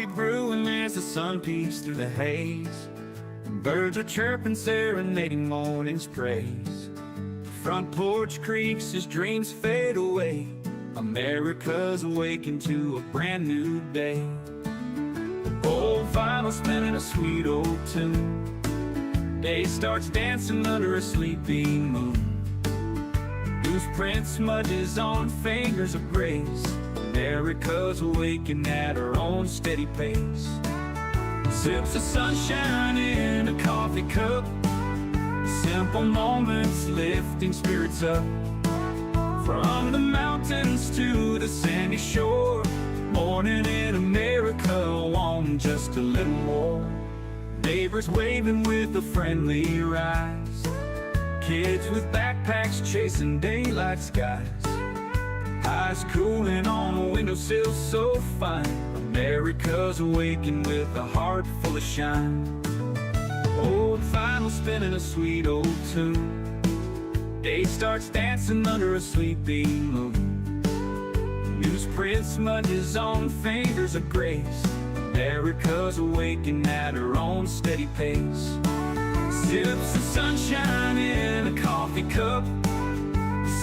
coffee brewing as the sun peeks through the haze. Birds are chirping, serenading morning's praise. Front porch creaks as dreams fade away. America's awakened to a brand new day. Old vinyl spinning a sweet old tune. Day starts dancing under a sleepy moon. Loose print smudges on fingers of grace. America's awakened at her own steady pace. Sips of sunshine in a coffee cup. Simple moments lifting spirits up. From the mountains to the sandy shore. Morning in America, want just a little more. Neighbors waving with a friendly rise. Kids with backpacks chasing daylight skies. Eyes cooling on a windowsill so fine. America's awakened with a heart full of shine. Old vinyl spinning a sweet old tune. Day starts dancing under a sleepy moon. Newsprint smudges on fingers of grace. America's awakened at her own steady pace. Sips of sunshine in a coffee cup.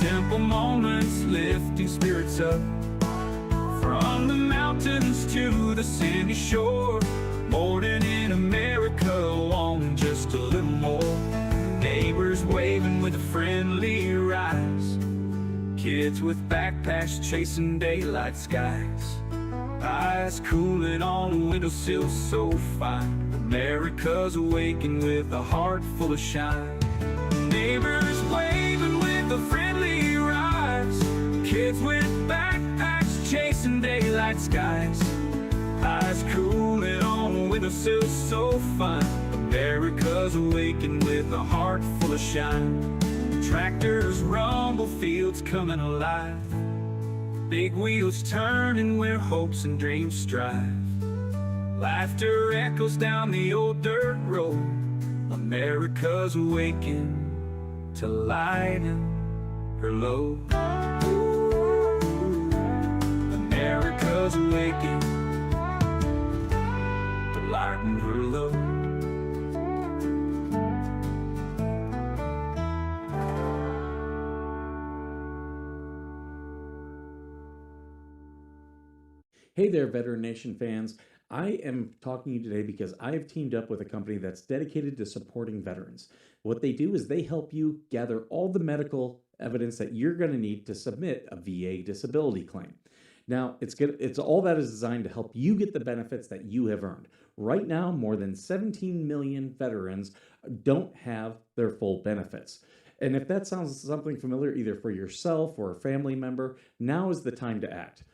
Simple moments lifting spirits up. From the mountains to the sandy shore. Morning in America, wanting just a little more. Neighbors waving with a friendly rise. Kids with backpacks chasing daylight skies. Eyes cooling on a windowsill so fine. America's awakened with a heart full of shine. Neighbors waving with a friendly rise. Kids with backpacks chasing daylight skies. Eyes cooling on a windowsill so fine. America's awakened with a heart full of shine. Tractors rumble, fields coming alive. Big wheels turning where hopes and dreams strive. Laughter echoes down the old dirt road. America's awakened to lighten her load. America's awakened to lighten her load. Hey there, Veteran Nation fans. I am talking to you today because I have teamed up with a company that's dedicated to supporting veterans. What they do is they help you gather all the medical evidence that you're going to need to submit a VA disability claim. Now, it's all that is designed to help you get the benefits that you have earned. Right now, more than 17 million veterans don't have their full benefits. And if that sounds something familiar either for yourself or a family member, now is the time to act.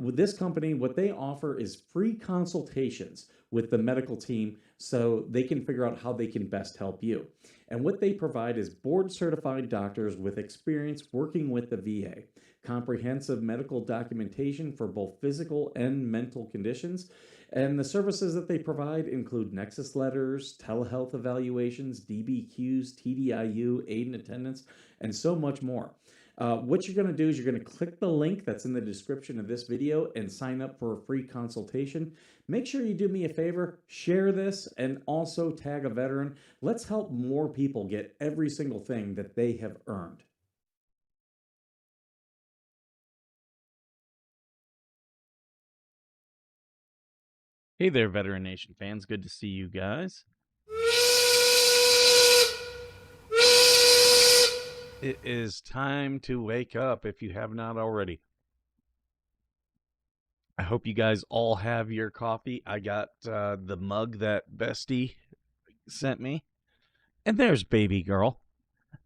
With this company, what they offer is free consultations with the medical team so they can figure out how they can best help you. And what they provide is board-certified doctors with experience working with the VA, comprehensive medical documentation for both physical and mental conditions, and the services that they provide include nexus letters, telehealth evaluations, DBQs, TDIU, aid and attendance, and so much more. What you're going to do is you're going to click the link that's in the description of this video and sign up for a free consultation. Make sure you do me a favor, share this, and also tag a veteran. Let's help more people get every single thing that they have earned. Hey there, Veteran Nation fans. Good to see you guys. It is time to wake up if you have not already. I hope you guys all have your coffee. I got the mug that Bestie sent me. And there's baby girl.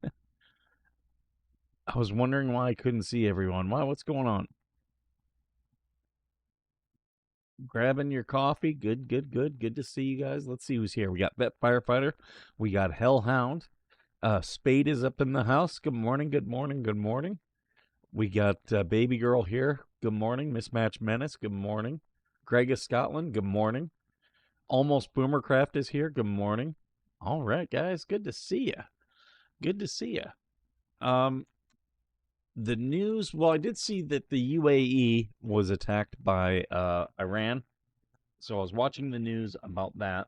I was wondering why I couldn't see everyone. Wow, what's going on? Grabbing your coffee. Good, good, good. Good to see you guys. Let's see who's here. We got Vet Firefighter. We got Hellhound. Spade is up in the house. Good morning, good morning, good morning. We got Baby Girl here. Good morning. Mismatched Menace. Good morning. Greg of Scotland. Good morning. Almost Boomercraft is here. Good morning. All right, guys. Good to see you. Good to see you. The news, well, I did see that the UAE was attacked by Iran. So I was watching the news about that.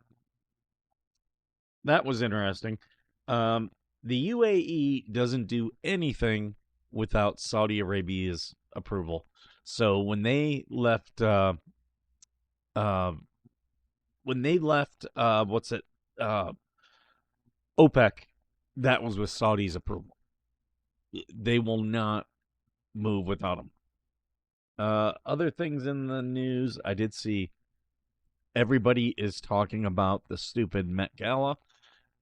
That was interesting. Um, the UAE doesn't do anything without Saudi Arabia's approval. So uh, when they left, what's it, uh, OPEC, that was with Saudi's approval. They will not move without them. Other things in the news, I did see everybody is talking about the stupid Met Gala.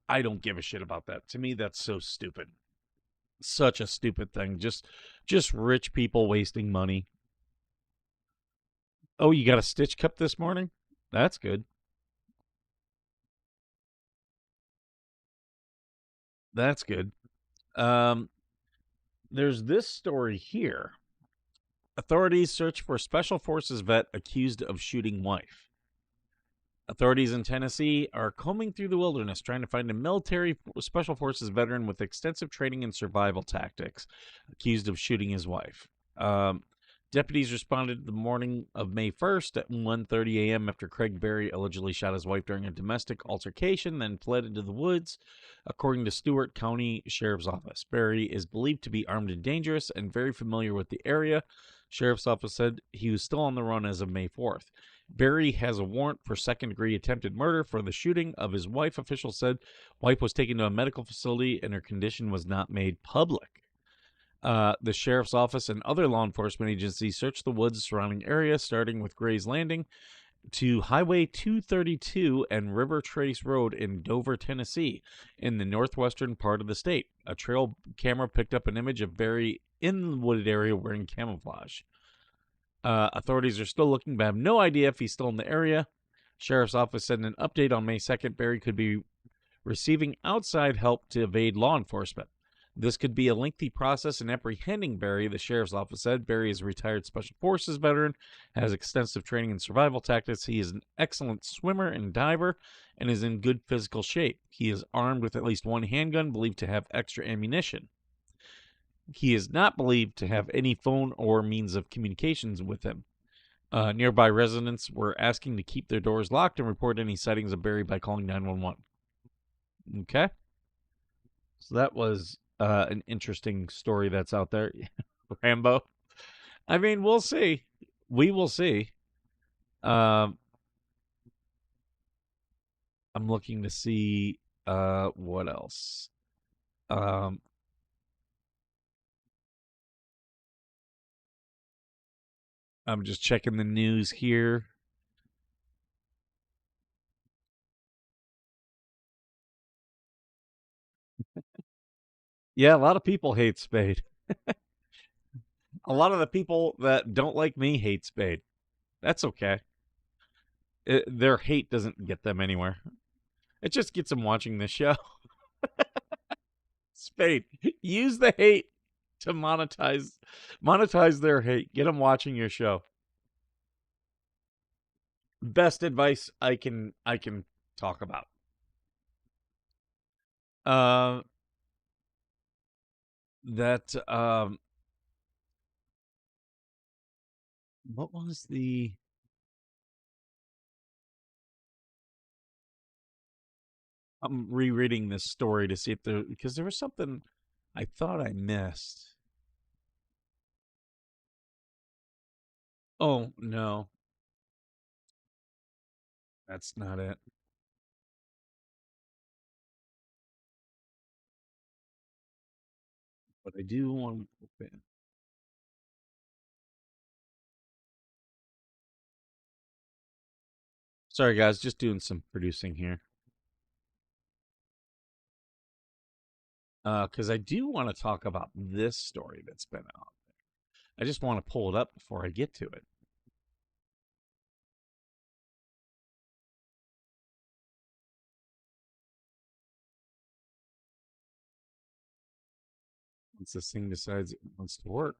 I don't give a shit about that. To me, that's so stupid. Such a stupid thing. Just rich people wasting money. Oh, you got a Stitch cup this morning? That's good. That's good. Um, there's this story here. Authorities search for Special Forces vet accused of shooting wife. Authorities in Tennessee are combing through the wilderness trying to find a military special forces veteran with extensive training in survival tactics accused of shooting his wife. Um, Deputies responded the morning of May 1st at 1:30 a.m. after Craig Berry allegedly shot his wife during a domestic altercation, then fled into the woods, according to Stewart County Sheriff's Office. Berry is believed to be armed and dangerous and very familiar with the area. Sheriff's Office said he was still on the run as of May 4th. Berry has a warrant for second-degree attempted murder for the shooting of his wife, officials said. Wife was taken to a medical facility and her condition was not made public. The sheriff's office and other law enforcement agencies searched the woods surrounding area, starting with Gray's Landing to Highway 232 and River Trace Road in Dover, Tennessee, in the northwestern part of the state. A trail camera picked up an image of Berry in the wooded area wearing camouflage. Authorities are still looking, but have no idea if he's still in the area. Sheriff's office said in an update on May 2nd, Berry could be receiving outside help to evade law enforcement. This could be a lengthy process in apprehending Berry, the sheriff's office said. Berry is a retired Special Forces veteran, has extensive training in survival tactics. He is an excellent swimmer and diver and is in good physical shape. He is armed with at least one handgun, believed to have extra ammunition. He is not believed to have any phone or means of communications with him. Nearby residents were asking to keep their doors locked and report any sightings of Berry by calling 911. Okay. So that was an interesting story that's out there. Rambo. I mean, we'll see. We will see. Um, I'm looking to see what else. Um, I'm just checking the news here. Yeah, a lot of people hate Spade. A lot of the people that don't like me hate Spade. That's okay. Their hate doesn't get them anywhere. It just gets them watching this show. Spade, use the hate to monetize their hate. Get them watching your show. Best advice I can talk about. Uh, that what was the I'm rereading this story to see if there because there was something I thought I missed. Oh no, that's not it. But I do want to. Sorry guys, just doing some producing here. Because I do want to talk about this story that's been out. I just want to pull it up before I get to it. Once this thing decides it wants to work.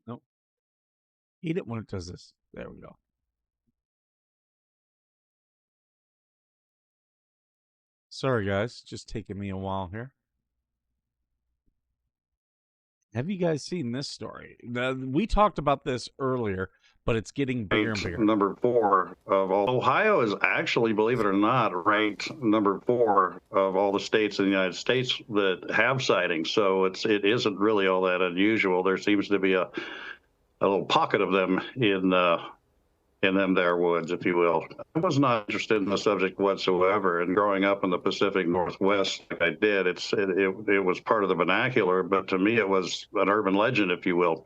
Nope. Hate it when it does this. There we go. Sorry, guys. Just taking me a while here. Have you guys seen this story? We talked about this earlier, but it's getting bigger and bigger. Number 4 of all. Ohio is actually, believe it or not, ranked number 4 of all the states in the United States that have sightings. So it isn't really all that unusual. There seems to be a little pocket of them in them there woods, if you will. I was not interested in the subject whatsoever. And growing up in the Pacific Northwest, like I did, it was part of the vernacular, but to me it was an urban legend, if you will.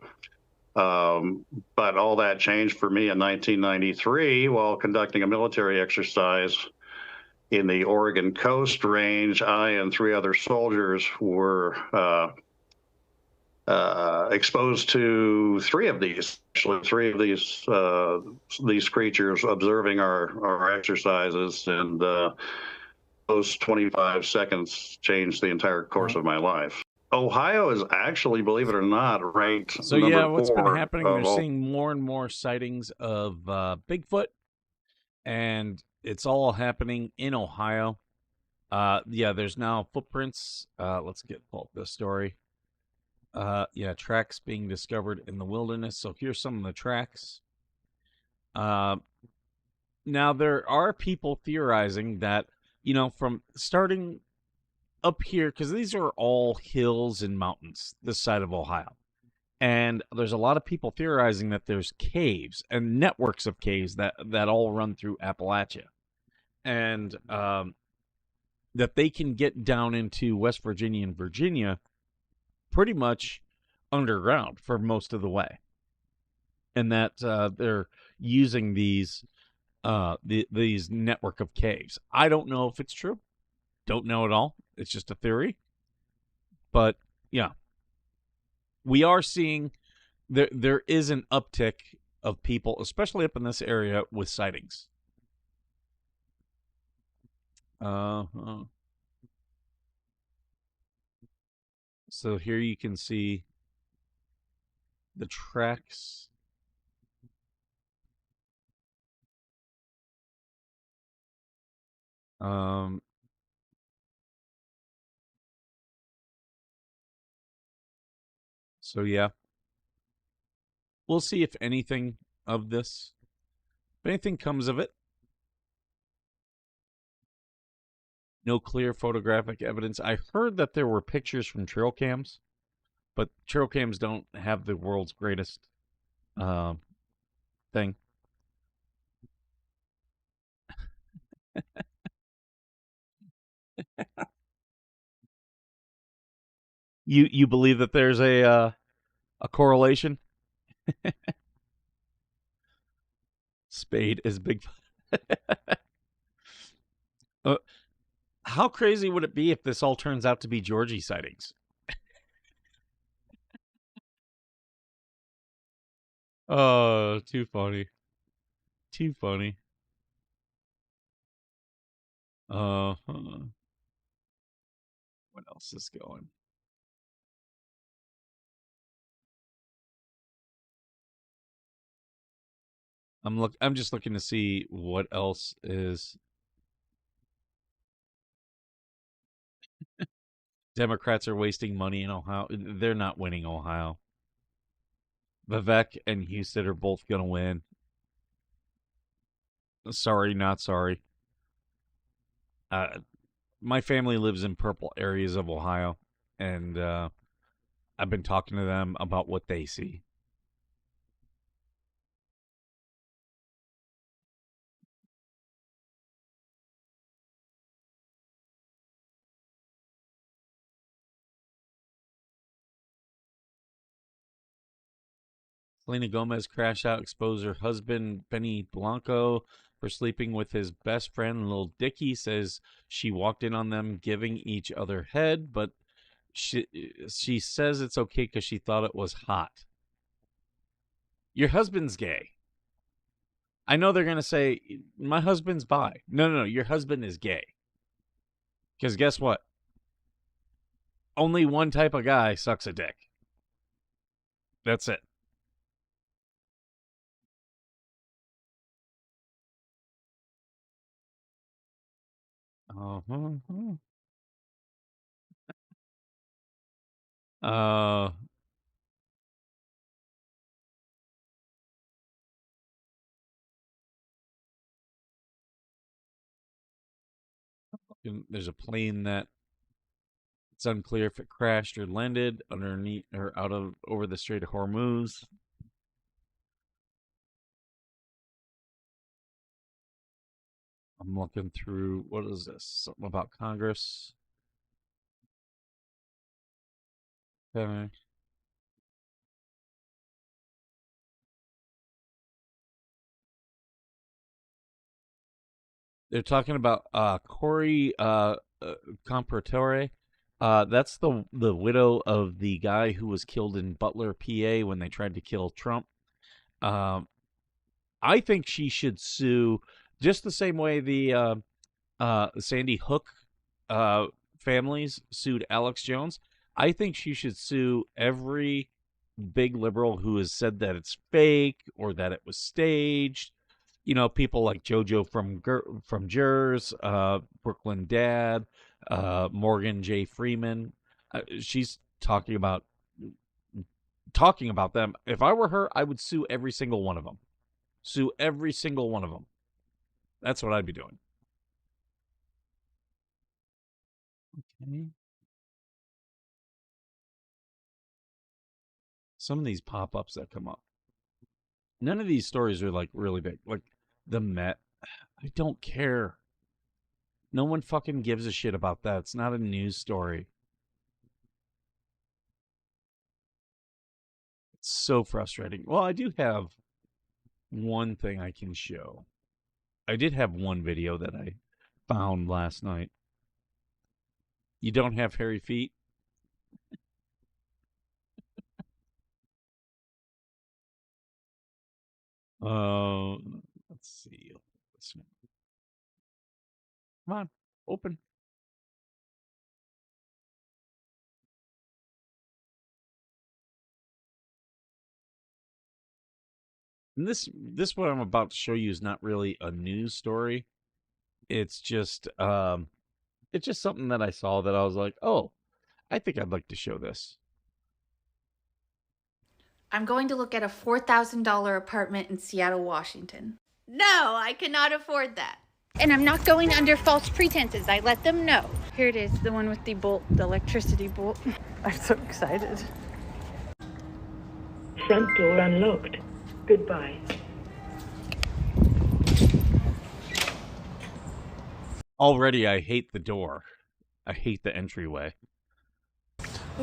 But all that changed for me in 1993 while conducting a military exercise in the Oregon Coast Range. I and 3 other soldiers were exposed to 3 of these, actually 3 of these creatures observing our exercises, and those 25 seconds changed the entire course of my life. Ohio is actually, believe it or not, ranked So number yeah, what's been 4 happening? of They're all. seeing more and more sightings of Bigfoot, and it's all happening in Ohio. Yeah, there's now footprints. Let's pull up this story. Yeah, tracks being discovered in the wilderness. So here's some of the tracks. Now there are people theorizing that, from starting up here, because these are all hills and mountains this side of Ohio, and there's a lot of people theorizing that there's caves and networks of caves that all run through Appalachia, and that they can get down into West Virginia and Virginia pretty much underground for most of the way, and that they're using these network of caves. I don't know if it's true. Don't know at all. It's just a theory. But yeah, we are seeing there is an uptick of people, especially up in this area, with sightings. So here you can see the tracks. So yeah, we'll see if anything of this, if anything comes of it. No clear photographic evidence. I heard that there were pictures from trail cams, but trail cams don't have the world's greatest thing. You believe that there's a correlation? Spade is big. How crazy would it be if this all turns out to be Georgie sightings? Oh, too funny. Too funny. What else is going? I'm just looking to see what else is. Democrats are wasting money in Ohio. They're not winning Ohio. Vivek and Houston are both going to win. Sorry, not sorry. My family lives in purple areas of Ohio, and I've been talking to them about what they see. Selena Gomez crash out, expose her husband Benny Blanco for sleeping with his best friend Lil Dicky. Says she walked in on them giving each other head, but she says it's okay because she thought it was hot. Your husband's gay. I know they're gonna say my husband's bi. No. Your husband is gay. Because guess what? Only one type of guy sucks a dick. That's it. Uh-huh. Uh, there's a plane that it's unclear if it crashed or landed underneath or out of over the Strait of Hormuz. I'm looking through, what is this? Something about Congress. Okay. They're talking about Corey Compratore. That's the widow of the guy who was killed in Butler, PA, when they tried to kill Trump. I think she should sue just the same way the Sandy Hook families sued Alex Jones. I think she should sue every big liberal who has said that it's fake or that it was staged. You know, people like JoJo from Jers, Brooklyn Dad, Morgan J. Freeman. She's talking about them. If I were her, I would sue every single one of them. Sue every single one of them. That's what I'd be doing. Okay. Some of these pop-ups that come up. None of these stories are like really big. Like the Met. I don't care. No one fucking gives a shit about that. It's not a news story. It's so frustrating. Well, I do have one thing I can show. I did have one video that I found last night. You don't have hairy feet? Let's see. Come on, open. And this what I'm about to show you is not really a news story. It's just something that I saw that I was like, oh, I think I'd like to show this. I'm going to look at a $4,000 apartment in Seattle, Washington. No, I cannot afford that. And I'm not going under false pretenses. I let them know. Here it is, the one with the bolt, the electricity bolt. I'm so excited. Front door unlocked. Goodbye. Already, I hate the door. I hate the entryway.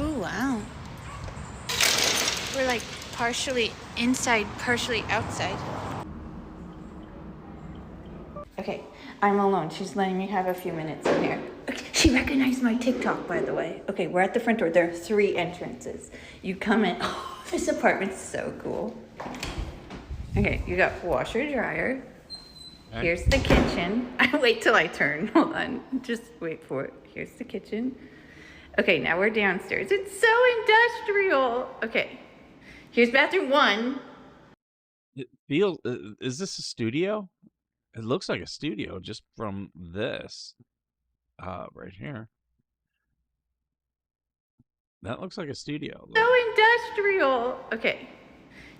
Ooh, wow. We're like partially inside, partially outside. Okay, I'm alone. She's letting me have a few minutes in here. Okay, she recognized my TikTok, by the way. Okay, we're at the front door. There are 3 entrances. You come in. Oh, this apartment's so cool. Okay, you got washer, dryer. Okay. Here's the kitchen. Wait till I turn. Hold on. Just wait for it. Here's the kitchen. Okay, now we're downstairs. It's so industrial. Okay, here's bathroom 1. It feels. Is this a studio? It looks like a studio just from this. Right here. That looks like a studio. So industrial. Okay,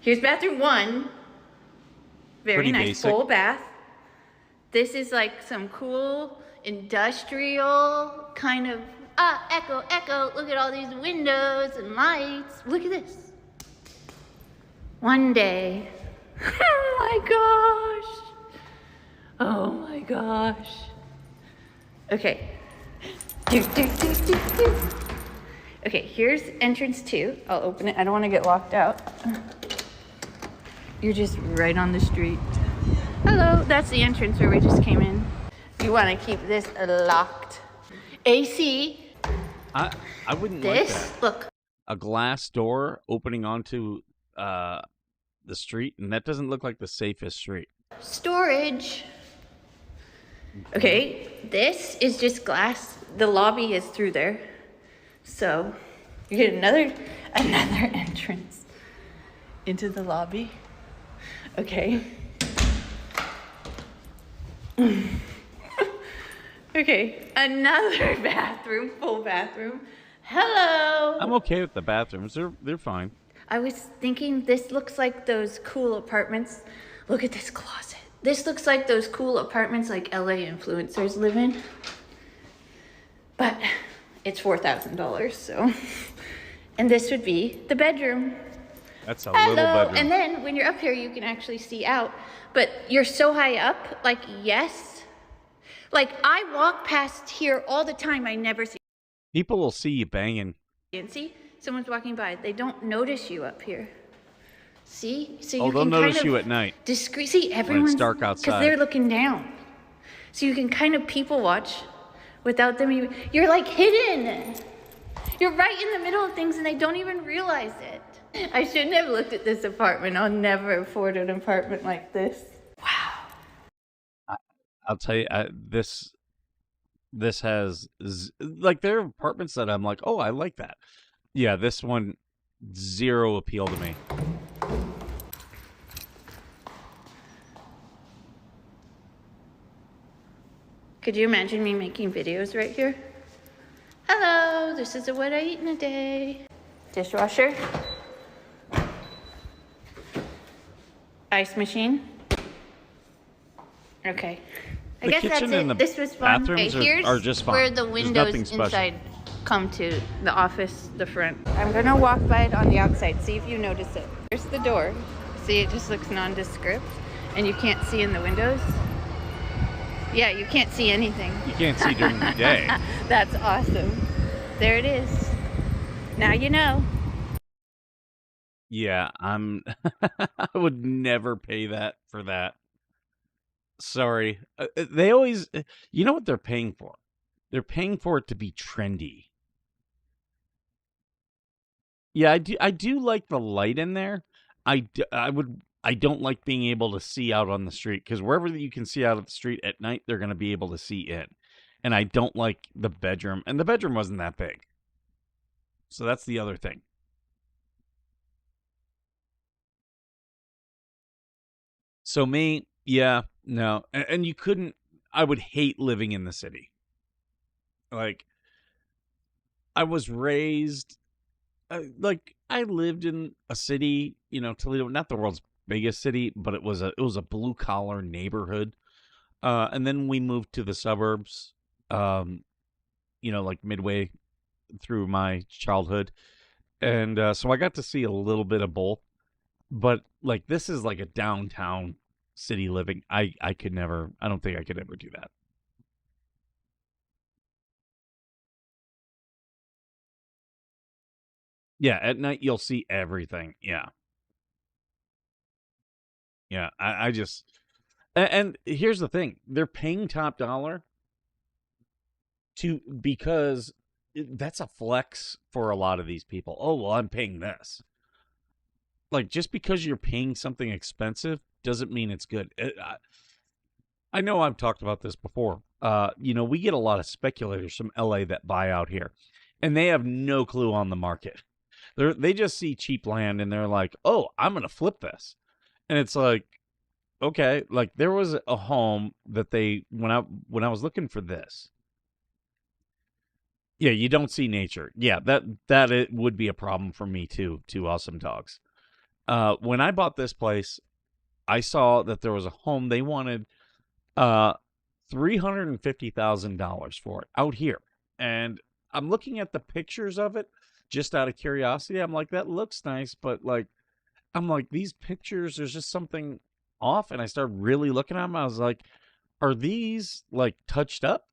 here's bathroom 1. Very Pretty nice basic. full bath. This is like some cool industrial kind of, echo, look at all these windows and lights. Look at this. One day, oh my gosh. Okay. Okay, here's entrance 2. I'll open it. I don't want to get locked out. You're just right on the street. Hello, that's the entrance where we just came in. You want to keep this locked. AC. I wouldn't This, like that. look. A glass door opening onto the street, and that doesn't look like the safest street. Storage. Okay, this is just glass. The lobby is through there. So you get another entrance into the lobby. Okay. Okay, another bathroom, full bathroom. Hello. I'm okay with the bathrooms. They're fine. I was thinking this looks like those cool apartments. Look at this closet. This looks like those cool apartments like LA influencers live in. But it's $4,000, so. And this would be the bedroom. That's a little bedroom. And then when you're up here, you can actually see out. But you're so high up, like, yes. Like, I walk past here all the time. I never see. People will see you banging. And see, someone's walking by. They don't notice you up here. See? So Oh, you they'll can notice kind of you at night. See, everyone's dark outside. because they're looking down. So you can kind of people watch without them even. You're like hidden. You're right in the middle of things and they don't even realize it. I shouldn't have looked at this apartment. I'll never afford an apartment like this. Wow. I'll tell you, this has like there are apartments that I'm like, oh, I like that. Yeah, this one, zero appeal to me. Could you imagine me making videos right here? Hello, this is what I eat in a day. Dishwasher. Ice machine. Okay. I The guess that's kitchen and the it. This was fun. bathrooms Here's are just fine. where the There's nothing windows special. inside come to the office, the front. I'm gonna walk by it on the outside, see if you notice it. There's the door. See, it just looks nondescript, and you can't see in the windows. Yeah, you can't see anything. You can't see during the day. That's awesome. There it is. Now you know. Yeah, I would never pay that for that. Sorry. They always, you know what they're paying for? They're paying for it to be trendy. Yeah, I do like the light in there. I don't like being able to see out on the street because wherever you can see out of the street at night, they're going to be able to see in. And I don't like the bedroom. And the bedroom wasn't that big. So that's the other thing. So me, yeah, no. And you couldn't, I would hate living in the city. Like, I was raised, like, I lived in a city, you know, Toledo, not the world's biggest city, but it was a blue collar neighborhood. And then we moved to the suburbs, you know, like midway through my childhood. And so I got to see a little bit of both. But like this is like a downtown city living. I could never, I don't think I could ever do that. Yeah, at night you'll see everything. Yeah. Yeah, I just and here's the thing. They're paying top dollar because that's a flex for a lot of these people. Oh, well, I'm paying this. Like just because you're paying something expensive doesn't mean it's good. I know I've talked about this before. You know, we get a lot of speculators from LA that buy out here, and they have no clue on the market. They just see cheap land and they're like, "Oh, I'm going to flip this." And it's like, okay, like there was a home that they when I was looking for this. Yeah, you don't see nature. Yeah, that it would be a problem for me too, two awesome dogs. When I bought this place, I saw that there was a home they wanted $350,000 for it out here. And I'm looking at the pictures of it just out of curiosity. I'm like, that looks nice, but like I'm like, these pictures, there's just something off. And I started really looking at them. I was like, are these like touched up?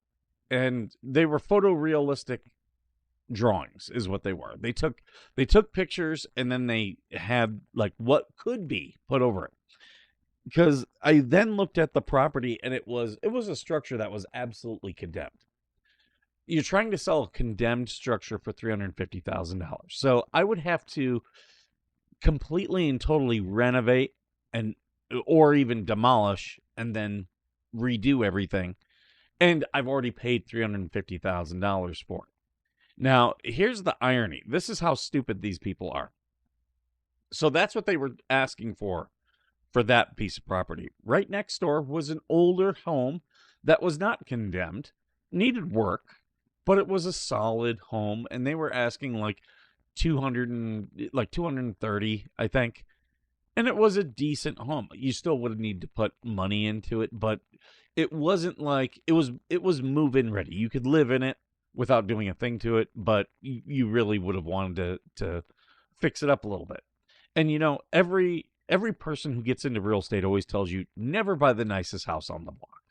And they were photorealistic drawings is what they were. They took pictures and then they had like what could be put over it. Because I then looked at the property and it was a structure that was absolutely condemned. You're trying to sell a condemned structure for $350,000. So I would have to completely and totally renovate and or even demolish and then redo everything. And I've already paid $350,000 for it. Now, here's the irony. This is how stupid these people are. So that's what they were asking for that piece of property. Right next door was an older home that was not condemned, needed work, but it was a solid home, and they were asking like 230, I think. And it was a decent home. You still would need to put money into it, but it wasn't like it was move-in ready. You could live in it without doing a thing to it, but you really would have wanted to fix it up a little bit. And every person who gets into real estate always tells you never buy the nicest house on the block.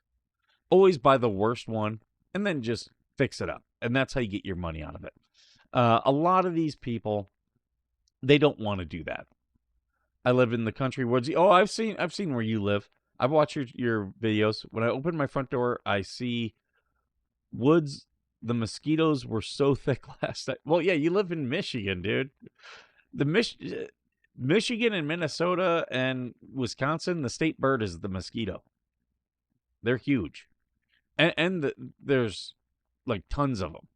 Always buy the worst one and then just fix it up. And that's how you get your money out of it. A lot of these people, they don't want to do that. I live in the country woods. Oh, I've seen where you live. I've watched your videos. When I open my front door, I see woods. The mosquitoes were so thick last night. Well, yeah, you live in Michigan, dude. Michigan and Minnesota and Wisconsin, the state bird is the mosquito. They're huge, and there's like tons of them.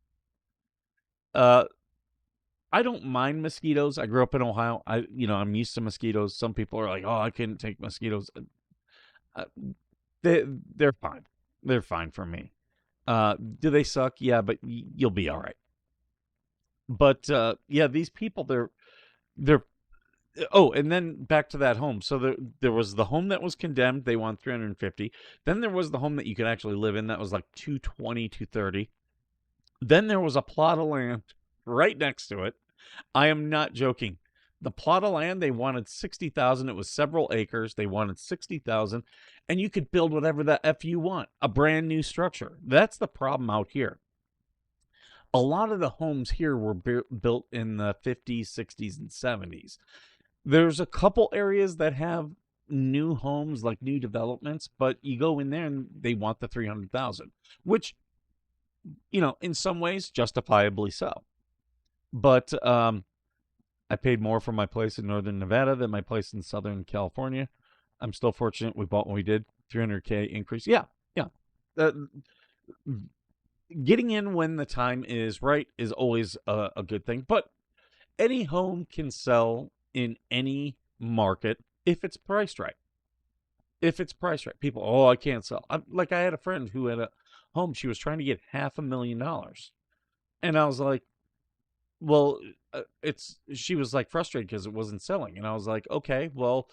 I don't mind mosquitoes. I grew up in Ohio. I'm used to mosquitoes. Some people are like, "Oh, I couldn't take mosquitoes." Uh, they're fine. They're fine for me. Do they suck? Yeah, but you'll be all right. But yeah, these people, they're. Oh, and then back to that home. So there was the home that was condemned. They want 350. Then there was the home that you could actually live in. That was like 220, 230. Then there was a plot of land right next to it. I am not joking. The plot of land, they wanted 60,000. It was several acres. They wanted 60,000, and you could build whatever the F you want, a brand new structure. That's the problem out here. A lot of the homes here were built in the 50s, 60s, and 70s. There's a couple areas that have new homes, like new developments, but you go in there and they want the 300,000, which, in some ways, justifiably so. But I paid more for my place in Northern Nevada than my place in Southern California. I'm still fortunate we bought when we did. $300K increase. Yeah. Getting in when the time is right is always a good thing. But any home can sell in any market if it's priced right. If it's priced right. People, oh, I can't sell. I had a friend who had a home. She was trying to get $500,000. And I was like, well, she was like frustrated because it wasn't selling. And I was like, okay, well,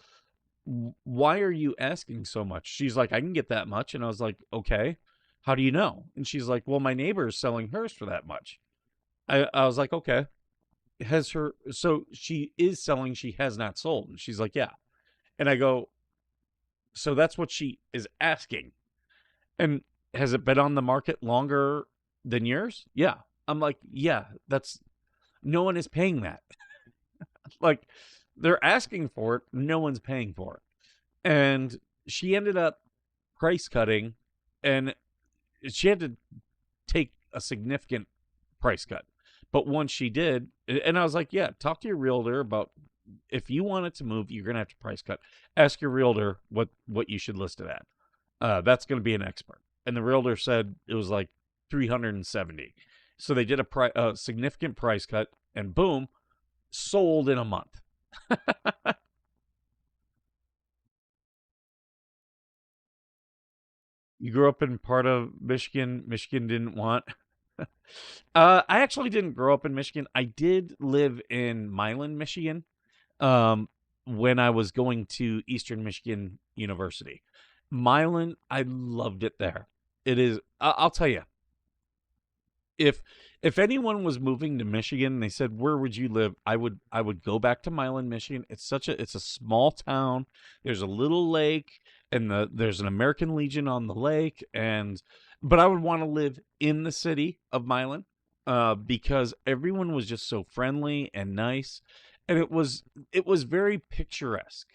why are you asking so much? She's like, I can get that much. And I was like, okay, how do you know? And she's like, well, my neighbor is selling hers for that much. I was like, okay. So she is selling, she has not sold. And she's like, yeah. And I go, so that's what she is asking. And has it been on the market longer than yours? Yeah. I'm like, yeah, no one is paying that. Like, they're asking for it. No one's paying for it. And she ended up price cutting, and she had to take a significant price cut. But once she did, and I was like, yeah, talk to your realtor about if you want it to move, you're going to have to price cut. Ask your realtor what you should list it at. That's going to be an expert. And the realtor said it was like 370. So they did a significant price cut, and boom, sold in a month. You grew up in part of Michigan didn't want. I actually didn't grow up in Michigan. I did live in Milan, Michigan, when I was going to Eastern Michigan University. Milan, I loved it there. It is, I'll tell you, if anyone was moving to Michigan and they said, where would you live? I would go back to Milan, Michigan. It's a small town. There's a little lake, and there's an American Legion on the lake, but I would want to live in the city of Milan, because everyone was just so friendly and nice, and it was very picturesque.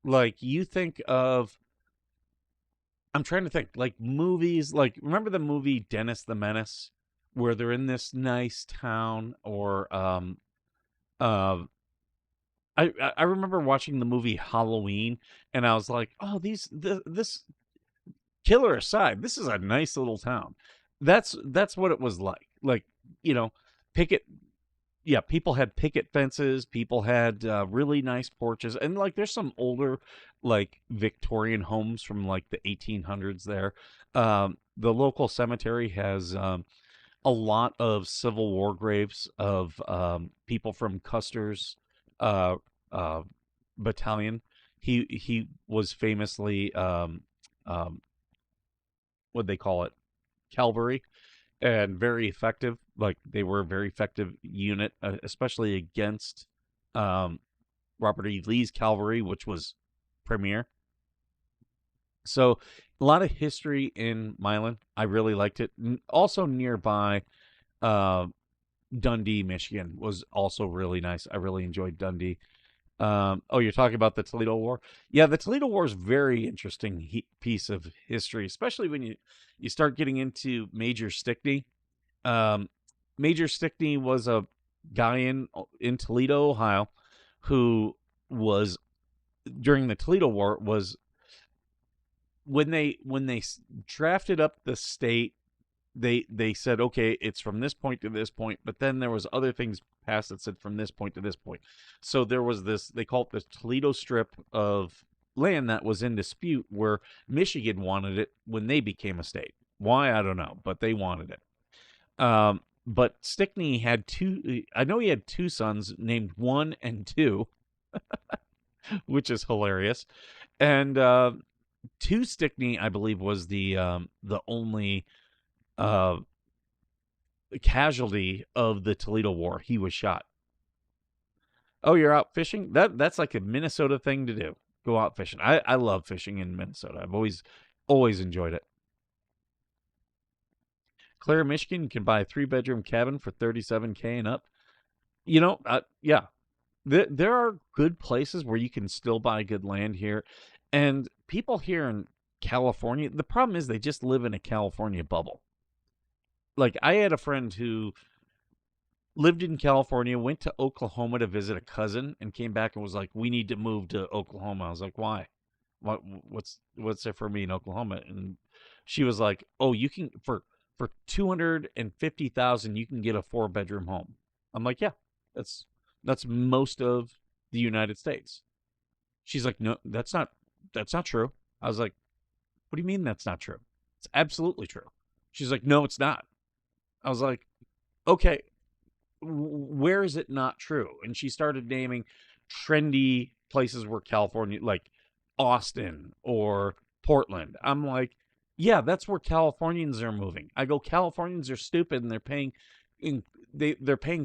Like, you think of, I'm trying to think, like movies, like, remember the movie Dennis the Menace, where they're in this nice town, or I remember watching the movie Halloween, and I was like, oh, this killer aside, this is a nice little town. That's what it was like. Like, picket. Yeah, people had picket fences. People had really nice porches, and like, there's some older, like, Victorian homes from like the 1800s there. the local cemetery has a lot of Civil War graves of people from Custer's uh, uh, battalion. He was famously what they call it, cavalry, and very effective. Like they were a very effective unit, especially against um, Robert E. Lee's cavalry, which was premier. So a lot of history in Milan. I really liked it. Also nearby, uh, Dundee, Michigan was also really nice. I really enjoyed Dundee. Oh, you're talking about the Toledo War? Yeah, the Toledo War is very interesting piece of history, especially when you start getting into Major Stickney. Um, Major Stickney was a guy in Toledo, Ohio, who was during the Toledo War was when they drafted up the state. They said, okay, it's from this point to this point, but then there was other things passed that said from this point to this point. So there was this, they call it the Toledo Strip of land that was in dispute, where Michigan wanted it when they became a state. Why, I don't know, but they wanted it. But Stickney had two, I know he had two sons named 1 and 2, which is hilarious. And two Stickney, I believe, was the only uh, casualty of the Toledo War. He was shot. Oh, you're out fishing? That's like a Minnesota thing to do. Go out fishing. I love fishing in Minnesota. I've always enjoyed it. Clare, Michigan, you can buy a 3-bedroom cabin for $37K and up. Yeah, there are good places where you can still buy good land here, and people here in California. The problem is they just live in a California bubble. Like I had a friend who lived in California, went to Oklahoma to visit a cousin, and came back and was like, "We need to move to Oklahoma." I was like, "Why? What's there for me in Oklahoma?" And she was like, "Oh, you can for 250,000, you can get a 4-bedroom home." I'm like, "Yeah, that's most of the United States." She's like, "No, that's not true." I was like, "What do you mean that's not true? It's absolutely true." She's like, "No, it's not." I was like, "Okay, where is it not true?" And she started naming trendy places where California, like Austin or Portland. I'm like, yeah, that's where Californians are moving. I go, Californians are stupid, and they're paying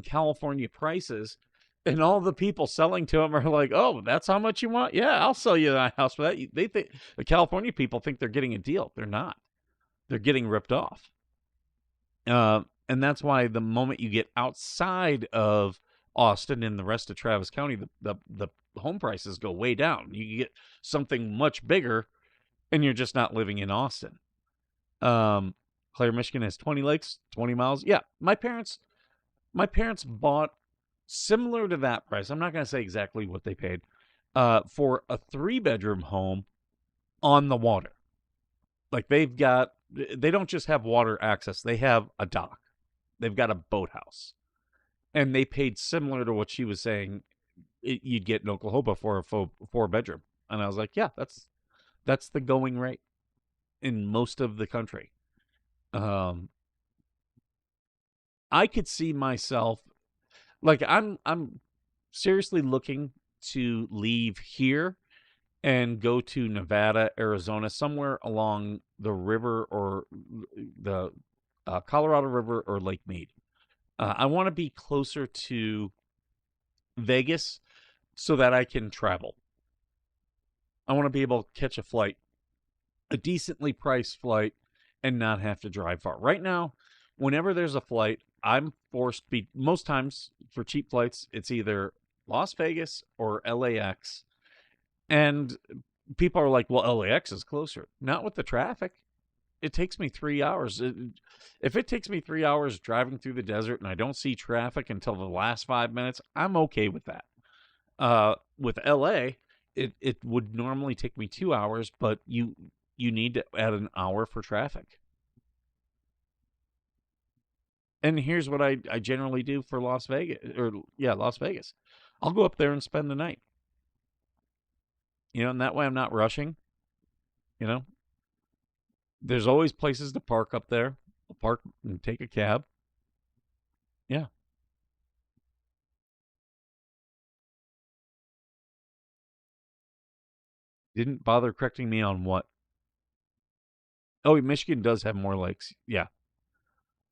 California prices, and all the people selling to them are like, oh, that's how much you want? Yeah, I'll sell you that house for that. They think the California people think they're getting a deal. They're not. They're getting ripped off. And that's why the moment you get outside of Austin and the rest of Travis County, the home prices go way down. You get something much bigger, and you're just not living in Austin. Clare, Michigan has 20 lakes, 20 miles. Yeah, my parents bought similar to that price. I'm not going to say exactly what they paid for a 3-bedroom home on the water. Like they don't just have water access; they have a dock. They've got a boathouse, and they paid similar to what she was saying you'd get in Oklahoma for a 4-bedroom. And I was like, yeah, that's the going rate in most of the country. I could see myself, like, I'm seriously looking to leave here and go to Nevada, Arizona, somewhere along the river or the Colorado River or Lake Mead. I want to be closer to Vegas so that I can travel. I want to be able to catch a flight, a decently priced flight, and not have to drive far. Right now, whenever there's a flight, I'm forced to be, most times for cheap flights, it's either Las Vegas or LAX. And people are like, well, LAX is closer. Not with the traffic. It takes me 3 hours. If it takes me 3 hours driving through the desert and I don't see traffic until the last 5 minutes, I'm okay with that. With LA, it would normally take me 2 hours, but you need to add an hour for traffic. And here's what I generally do for Las Vegas. I'll go up there and spend the night. And that way I'm not rushing. You know, There's always places to park up there. I'll park and take a cab. Yeah. Didn't bother correcting me on what. Oh, Michigan does have more lakes. Yeah.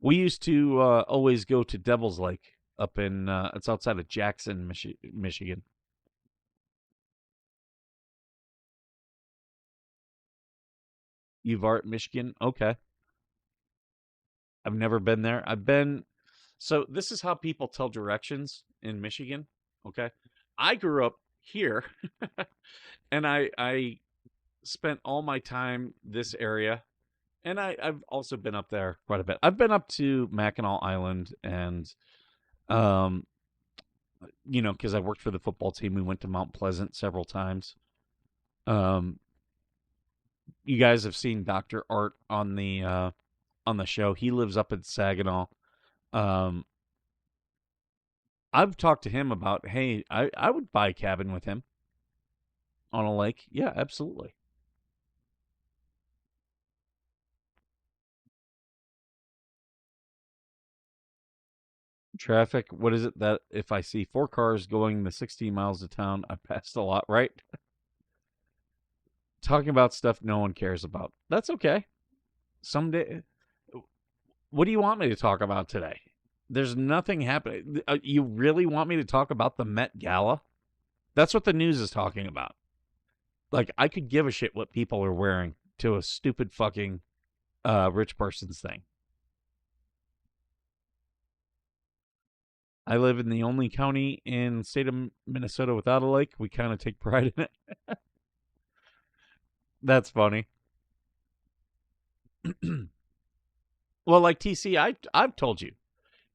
We used to always go to Devil's Lake up in, it's outside of Jackson, Michigan. Uvart, Michigan. Okay. I've never been there. So this is how people tell directions in Michigan. Okay. I grew up here and I spent all my time this area. And I've also been up there quite a bit. I've been up to Mackinac Island and, um, because I worked for the football team, we went to Mount Pleasant several times. Um, you guys have seen Dr. Art on the show. He lives up in Saginaw. Um, I've talked to him about, hey, I would buy a cabin with him on a lake. Yeah, absolutely. Traffic, what is it that if I see 4 cars going the 16 miles to town, I passed a lot, right? Talking about stuff no one cares about. That's okay. Someday, what do you want me to talk about today? There's nothing happening. You really want me to talk about the Met Gala? That's what the news is talking about. Like, I could give a shit what people are wearing to a stupid fucking rich person's thing. I live in the only county in the state of Minnesota without a lake. We kind of take pride in it. That's funny. Well, like TC, I've told you,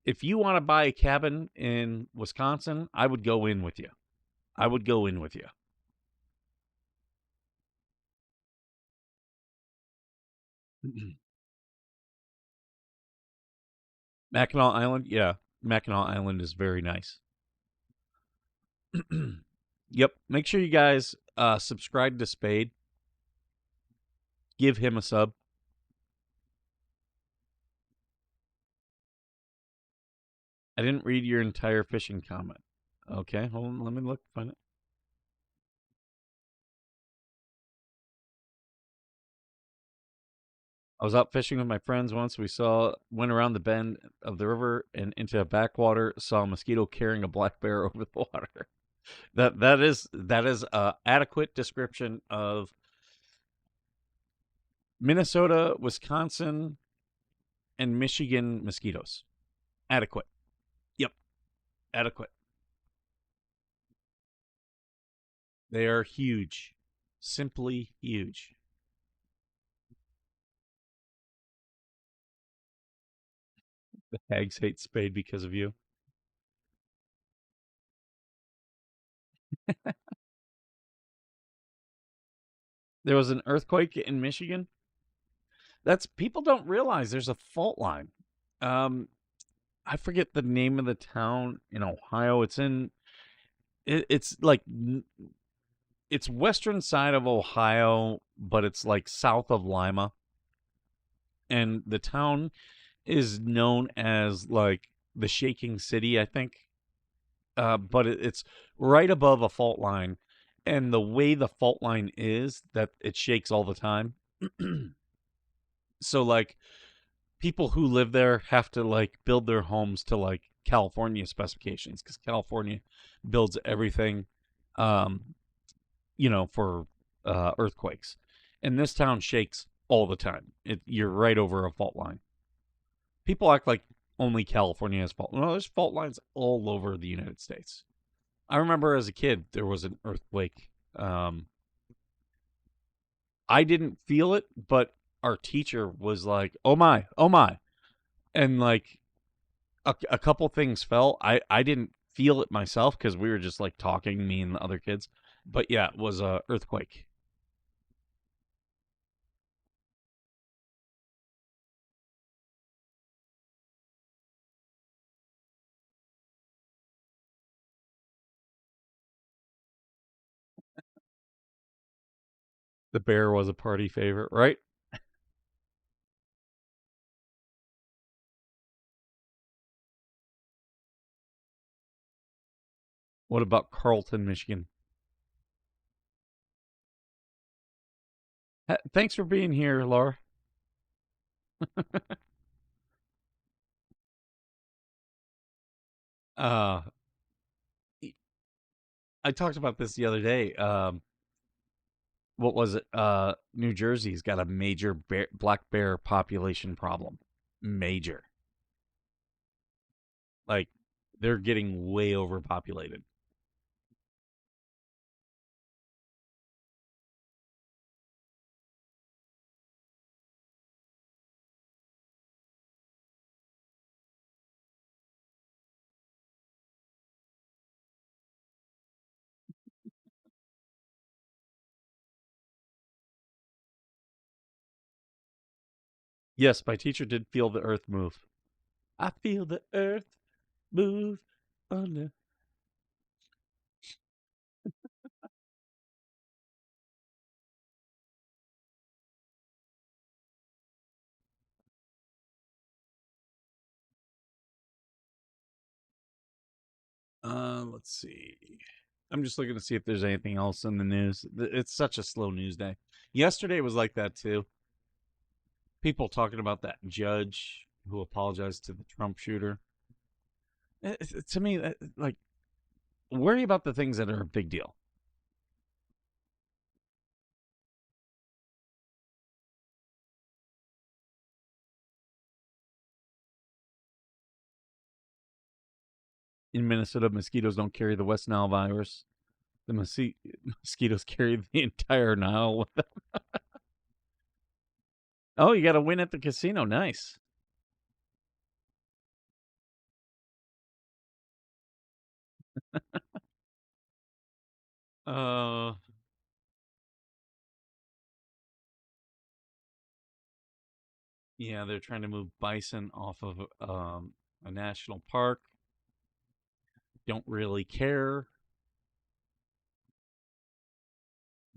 if you want to buy a cabin in Wisconsin, I would go in with you. I would go in with you. Mackinac Island, yeah. Mackinac Island is very nice. Yep. Make sure you guys subscribe to Spade. Give him a sub. I didn't read your entire fishing comment. Okay, hold on. Let me look. Find it. I was out fishing with my friends once. Went around the bend of the river and into a backwater. Saw a mosquito carrying a black bear over the water. That is adequate description of Minnesota, Wisconsin, and Michigan mosquitoes. Adequate. Yep, adequate. They are huge, simply huge. The hags hate Spade because of you. There was an earthquake in Michigan. That's people don't realize there's a fault line. Um, I forget the name of the town in Ohio. It's like it's western side of Ohio, but it's like south of Lima, and the town is known as like the Shaking City, I think. But it's right above a fault line, and the way the fault line is that it shakes all the time. So like people who live there have to like build their homes to like California specifications because California builds everything, um, for earthquakes. And this town shakes all the time. You're right over a fault line. People act like only California has fault. No, there's fault lines all over the United States. I remember as a kid there was an earthquake. I didn't feel it, but our teacher was like, oh my," and like a couple things fell. I didn't feel it myself because we were just like talking, me and the other kids. But yeah, it was a earthquake. The bear was a party favorite, right? What about Carlton, Michigan? Thanks for being here, Laura. uh, I talked about this the other day. What was it? New Jersey's got a major black bear population problem. Major. Like, they're getting way overpopulated. Yes, my teacher did feel the earth move. I feel the earth move under. Let's see. I'm just looking to see if there's anything else in the news. It's such a slow news day. Yesterday was like that too. People talking about that judge who apologized to the Trump shooter. To me, like, worry about the things that are a big deal. In Minnesota, mosquitoes don't carry the West Nile virus. The mosquitoes carry the entire Nile with them. Oh, you got a win at the casino. Nice. Uh, yeah, they're trying to move bison off of a national park. Don't really care.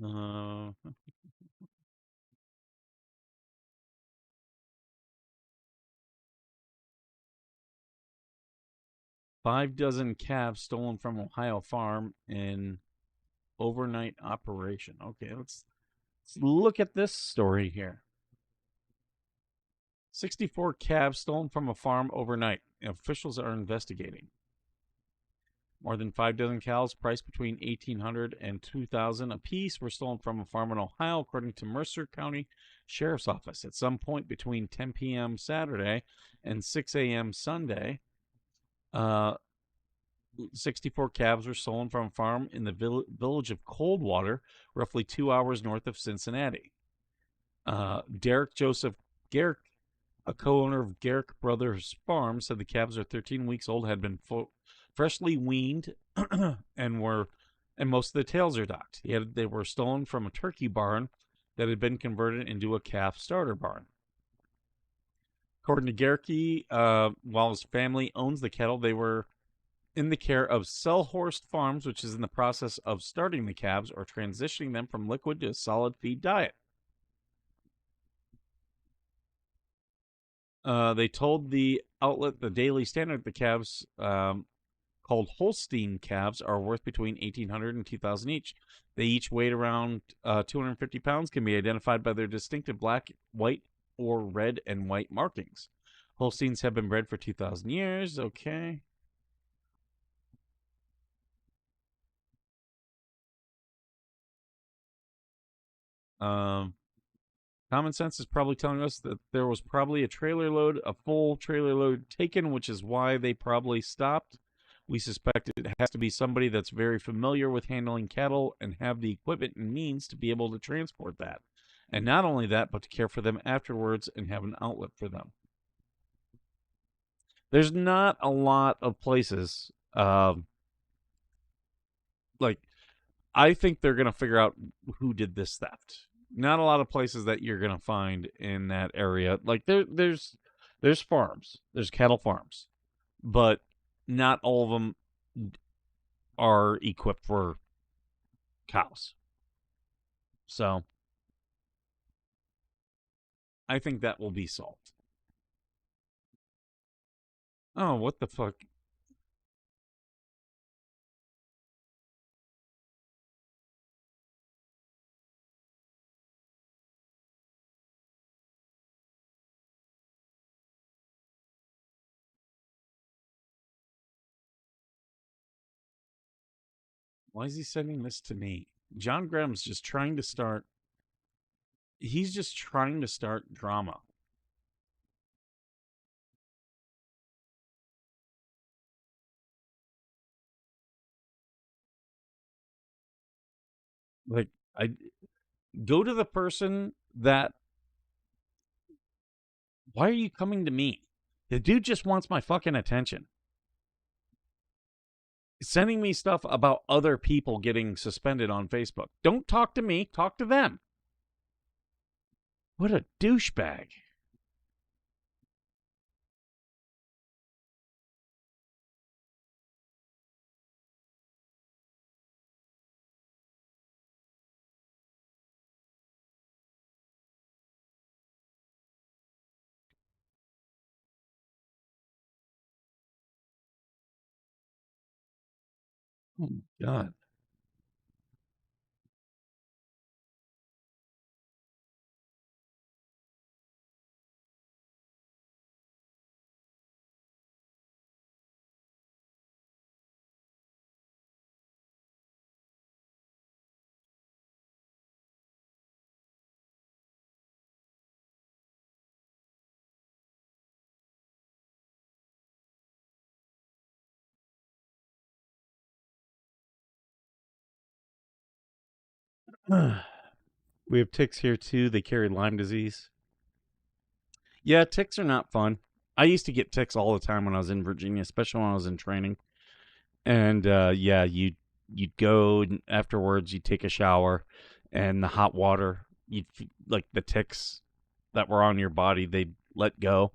Uh, 5 dozen calves stolen from Ohio farm in overnight operation. Okay, let's look at this story here. 64 calves stolen from a farm overnight. Officials are investigating. More than 5 dozen cows, priced between $1,800 and $2,000 apiece, were stolen from a farm in Ohio, according to Mercer County Sheriff's Office. At some point between 10 p.m. Saturday and 6 a.m. Sunday, 64 calves were stolen from a farm in the village of Coldwater, roughly 2 hours north of Cincinnati. Derek Joseph Garrick, a co-owner of Garrick Brothers Farm, said the calves are 13 weeks old, had been freshly weaned, and most of the tails are docked. They were stolen from a turkey barn that had been converted into a calf starter barn. According to Garrick, while his family owns the cattle, they were in the care of Selhorst Farms, which is in the process of starting the calves or transitioning them from liquid to a solid feed diet. They told the outlet the Daily Standard the calves, called Holstein calves, are worth between $1,800 and $2,000 each. They each weighed around 250 pounds, can be identified by their distinctive black, white, or red and white markings. Holsteins have been bred for 2,000 years. Okay. Um, Common sense is probably telling us that there was probably a full trailer load taken, which is why they probably stopped. We suspect it has to be somebody that's very familiar with handling cattle and have the equipment and means to be able to transport that. And not only that, but to care for them afterwards and have an outlet for them. There's not a lot of places, like, I think they're going to figure out who did this theft. Not a lot of places that you're going to find in that area. Like, there's farms, there's cattle farms, but not all of them are equipped for cows. So I think that will be solved. Oh, what the fuck? Why is he sending this to me? John Graham's just trying to start. He's just trying to start drama. Like, I go to the person that. Why are you coming to me? The dude just wants my fucking attention. Sending me stuff about other people getting suspended on Facebook. Don't talk to me, talk to them. What a douchebag. Oh my God. We have ticks here too. They carry Lyme disease. Yeah, ticks are not fun. I used to get ticks all the time when I was in Virginia, especially when I was in training. And yeah, you'd go and afterwards. You'd take a shower, and the hot water, like the ticks that were on your body, they'd let go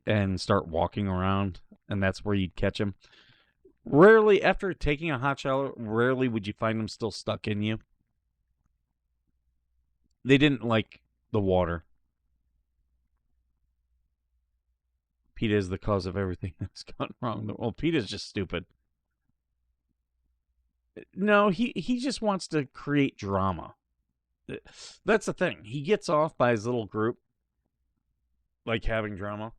and start walking around, and that's where you'd catch them. Rarely, after taking a hot shower, rarely would you find them still stuck in you. They didn't like the water. PETA is the cause of everything that's gone wrong. Well, PETA's just stupid. No, he just wants to create drama. That's the thing. He gets off by his little group, like having drama.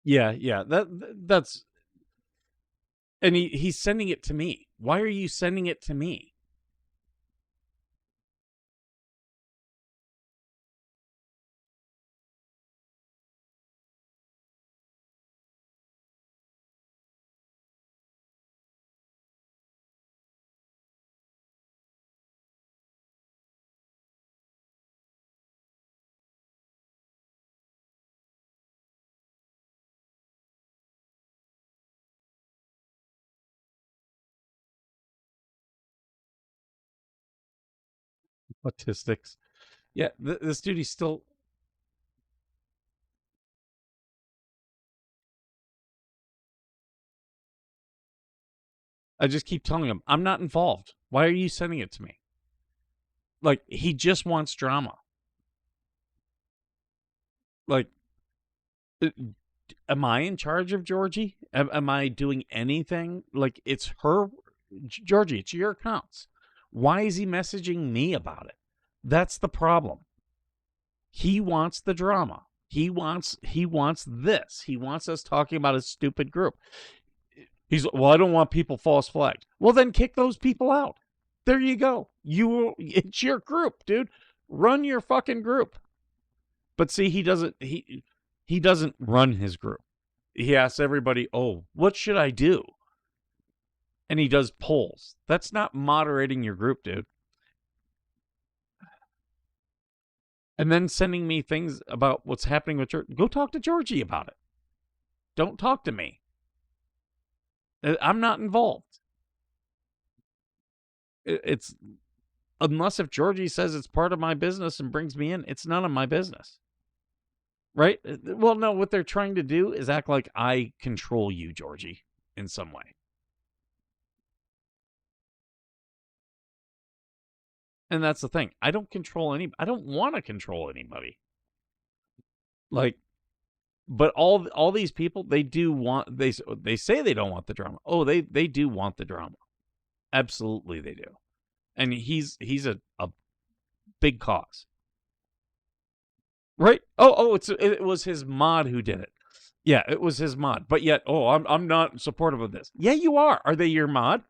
Yeah. That's and he's sending it to me. Why are you sending it to me? Autistics. Yeah, this dude, he's still. I just keep telling him, I'm not involved. Why are you sending it to me? Like, he just wants drama. Like, uh, am I in charge of Georgie? Am I doing anything? Like, it's her, Georgie, it's your accounts. Why is he messaging me about it? That's the problem. He wants the drama. He wants this. He wants us talking about his stupid group. He's, well, I don't want people false flagged. Well, then kick those people out. There you go. It's your group, dude. Run your fucking group. But see, he doesn't run his group. He asks everybody, "Oh, what should I do?" And he does polls. That's not moderating your group, dude. And then sending me things about what's happening with Georgie. Go talk to Georgie about it. Don't talk to me. I'm not involved. It's Unless if Georgie says it's part of my business and brings me in, it's none of my business. Right? Well, no, what they're trying to do is act like I control you, Georgie, in some way. And that's the thing. I don't want to control anybody. Like, but all these people, they say they don't want the drama. Oh, they do want the drama. Absolutely they do. And he's a big cause. Right? It was his mod who did it. Yeah, it was his mod. But yet, I'm not supportive of this. Yeah, you are. Are they your mod?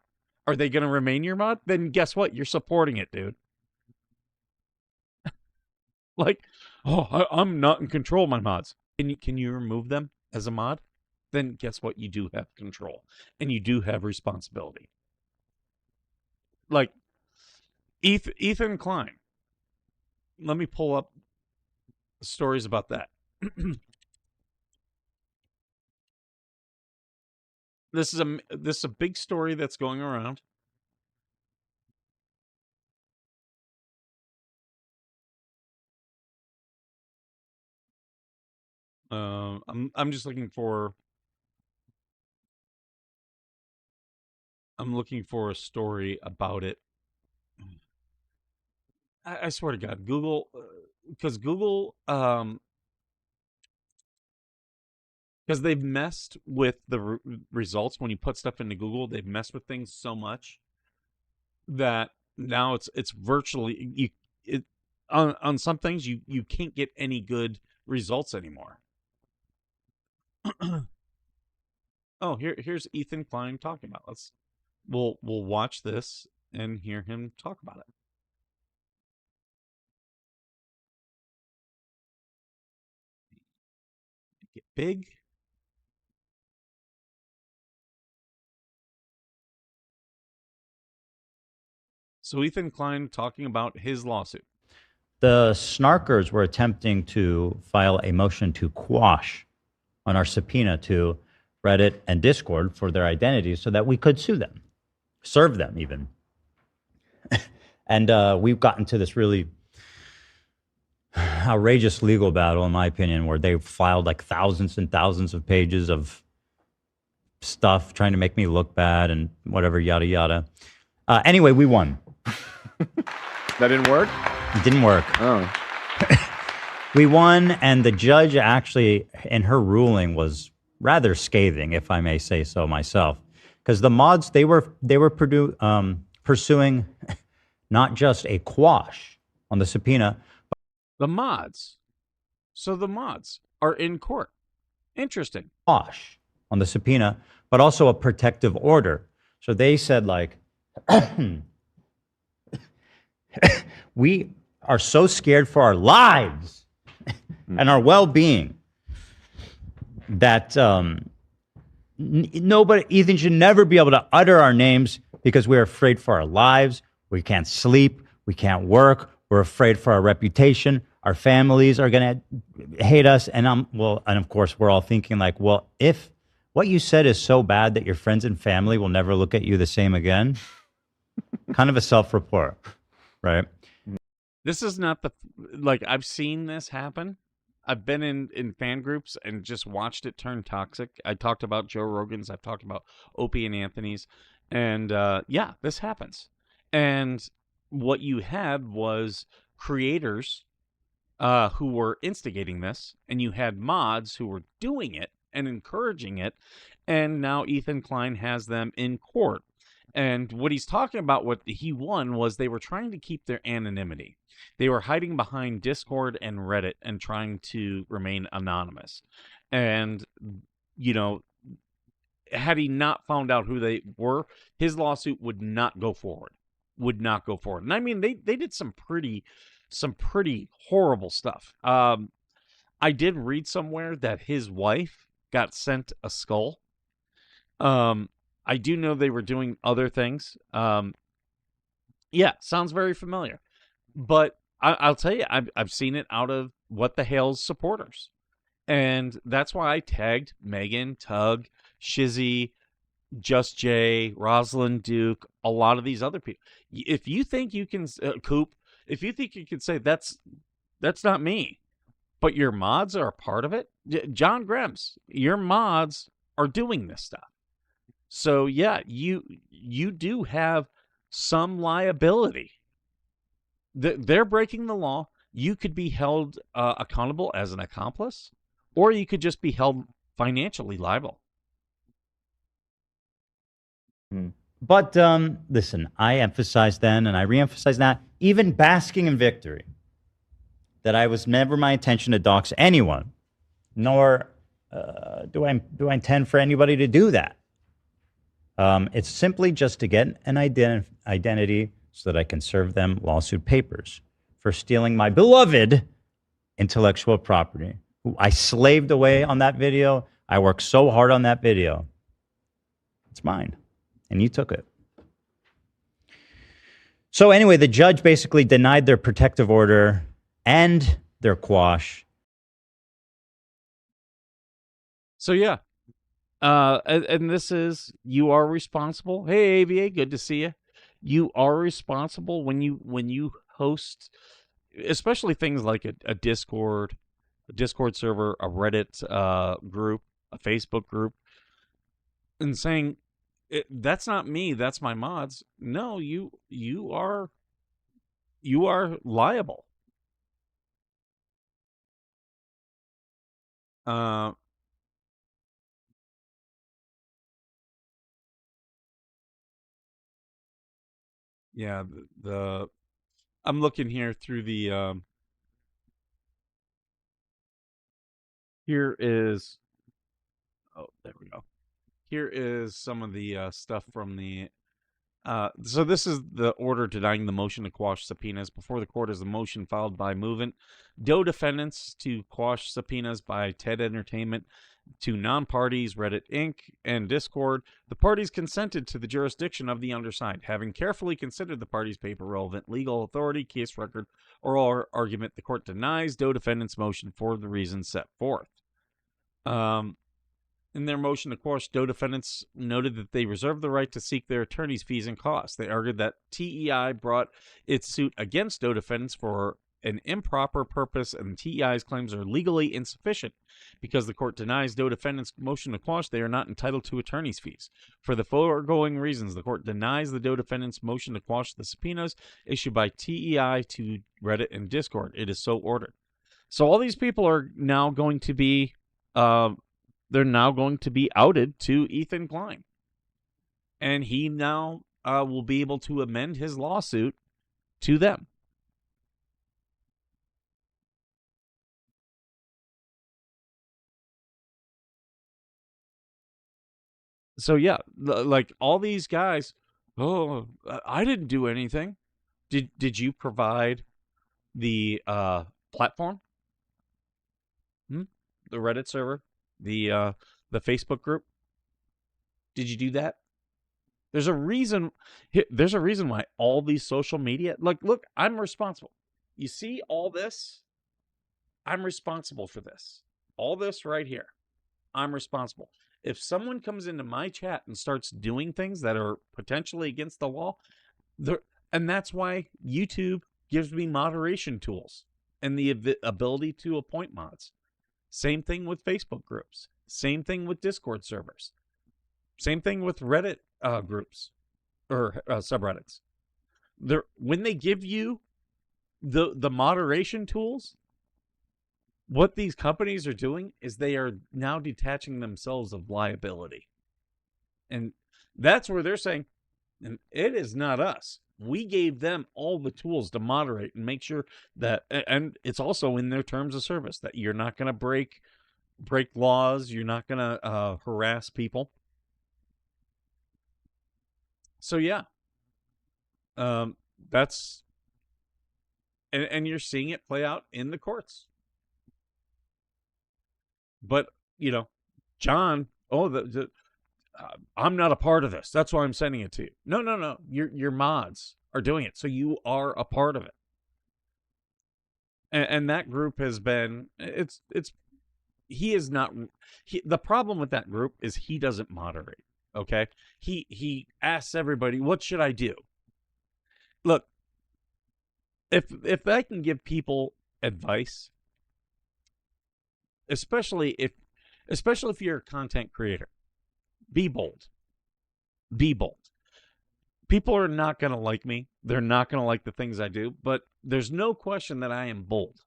Are they going to remain your mod? Then guess what? You're supporting it, dude. Like, I'm not in control of my mods. Can you remove them as a mod? Then guess what? You do have control. And you do have responsibility. Like, Ethan Klein. Let me pull up stories about that. This is a big story that's going around. I'm just looking for. I'm looking for a story about it. I swear to God, Google, because because they've messed with the results when you put stuff into Google. They've messed with things so much that now it's virtually on some things you can't get any good results anymore. Oh, here's Ethan Klein talking about. We'll watch this and hear him talk about it. Get big. So Ethan Klein talking about his lawsuit. The snarkers were attempting to file a motion to quash on our subpoena to Reddit and Discord for their identities so that we could sue them, serve them even. And we've gotten to this really outrageous legal battle, in my opinion, where they filed like thousands and thousands of pages of stuff trying to make me look bad and whatever, yada, yada. Anyway, we won. That didn't work? It didn't work. Oh. We won, and the judge actually, in her ruling, was rather scathing, if I may say so myself, because the mods they were pursuing not just a quash on the subpoena, but the mods. So the mods are in court. Interesting. Quash on the subpoena, but also a protective order. So they said, like, we are so scared for our lives and our well-being that Ethan should never be able to utter our names because we're afraid for our lives. We can't sleep. We can't work. We're afraid for our reputation. Our families are going to hate us. And of course, we're all thinking like, well, if what you said is so bad that your friends and family will never look at you the same again, kind of a self-report, right? This is not I've seen this happen. I've been in fan groups and just watched it turn toxic. I talked about Joe Rogan's. I've talked about Opie and Anthony's. And yeah, this happens. And what you had was creators who were instigating this, and you had mods who were doing it and encouraging it. And now Ethan Klein has them in court. And what he's talking about, what he won, was they were trying to keep their anonymity. They were hiding behind Discord and Reddit and trying to remain anonymous. And, you know, had he not found out who they were, his lawsuit would not go forward. And I mean, they did some pretty horrible stuff. I did read somewhere that his wife got sent a skull. I do know they were doing other things. Yeah, sounds very familiar. But I'll tell you, I've seen it out of What the Hell's supporters. And that's why I tagged Megan, Tug, Shizzy, Just Jay, Rosalind Duke, a lot of these other people. If you think you can, Coop, if you think you can say that's not me, but your mods are a part of it, John Grems, your mods are doing this stuff. So yeah, you do have some liability. They're breaking the law. You could be held accountable as an accomplice, or you could just be held financially liable. But listen, I emphasized then, and I reemphasize now, even basking in victory, that I was never my intention to dox anyone, nor do I intend for anybody to do that. It's simply just to get an identity so that I can serve them lawsuit papers for stealing my beloved intellectual property. I slaved away on that video. I worked so hard on that video. It's mine. And you took it. So anyway, the judge basically denied their protective order and their quash. So yeah, and this is, you are responsible. Hey, AVA, good to see you. You are responsible when you host, especially things like a Discord server, a Reddit group, a Facebook group, and saying, that's not me, that's my mods. No, you are liable. Yeah, the I'm looking here through the here is, oh, there we go. Here is some of the stuff from the so this is the order denying the motion to quash subpoenas. Before the court is the motion filed by Movement Doe defendants to quash subpoenas by TED Entertainment to non-parties, Reddit Inc. and Discord. The parties consented to the jurisdiction of the undersigned, having carefully considered the parties' paper relevant legal authority, case record, or argument. The court denies Doe defendants' motion for the reasons set forth. In their motion to quash, Doe defendants noted that they reserved the right to seek their attorney's fees and costs. They argued that TEI brought its suit against Doe defendants for an improper purpose, and TEI's claims are legally insufficient. Because the court denies Doe defendants' motion to quash, they are not entitled to attorney's fees. For the foregoing reasons, the court denies the Doe defendants' motion to quash the subpoenas issued by TEI to Reddit and Discord. It is so ordered. So all these people are now going to be they're now going to be outed to Ethan Klein. And he now will be able to amend his lawsuit to them. So yeah, like all these guys, oh, I didn't do anything. Did you provide the platform? The Reddit server? The Facebook group? Did you do that? There's a reason why all these social media, like, look, I'm responsible. You see all this? I'm responsible for this. All this right here. I'm responsible. If someone comes into my chat and starts doing things that are potentially against the law, and that's why YouTube gives me moderation tools and the ability to appoint mods. Same thing with Facebook groups. Same thing with Discord servers. Same thing with Reddit groups or subreddits. When they give you the moderation tools, what these companies are doing is they are now detaching themselves of liability. And that's where they're saying, and it is not us. We gave them all the tools to moderate and make sure that, and it's also in their terms of service, that you're not going to break laws, you're not going to harass people. So yeah, that's, and you're seeing it play out in the courts. But John, I'm not a part of this. That's why I'm sending it to you. No. Your mods are doing it, so you are a part of it. And that group has been. He is not. The problem with that group is he doesn't moderate. Okay, he asks everybody, "What should I do?" Look, if I can give people advice, especially if you're a content creator, be bold. Be bold. People are not going to like me. They're not going to like the things I do, but there's no question that I am bold.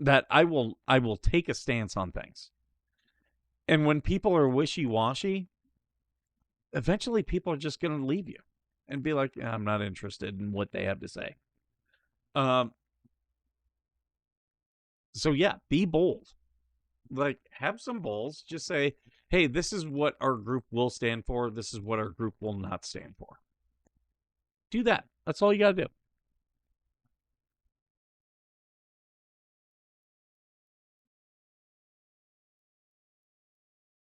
That I will take a stance on things. And when people are wishy-washy, eventually people are just going to leave you and be like, I'm not interested in what they have to say. So yeah, be bold. Like, have some balls. Just say, hey, this is what our group will stand for. This is what our group will not stand for. Do that. That's all you got to do.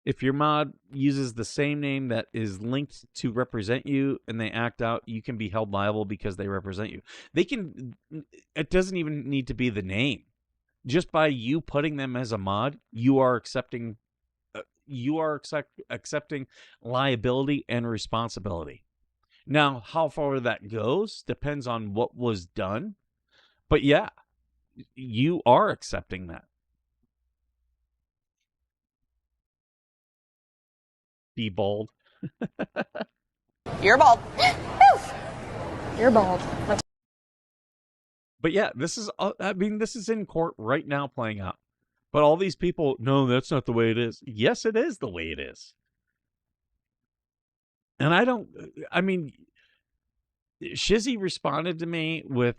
If your mod uses the same name that is linked to represent you and they act out, you can be held liable because they represent you. It doesn't even need to be the name. Just by you putting them as a mod, you are accepting liability and responsibility. Now, how far that goes depends on what was done. But yeah, you are accepting that. Be bold. You're bald. You're bald. But yeah, this is in court right now playing out. But all these people, no, that's not the way it is. Yes, it is the way it is. And Shizzy responded to me with,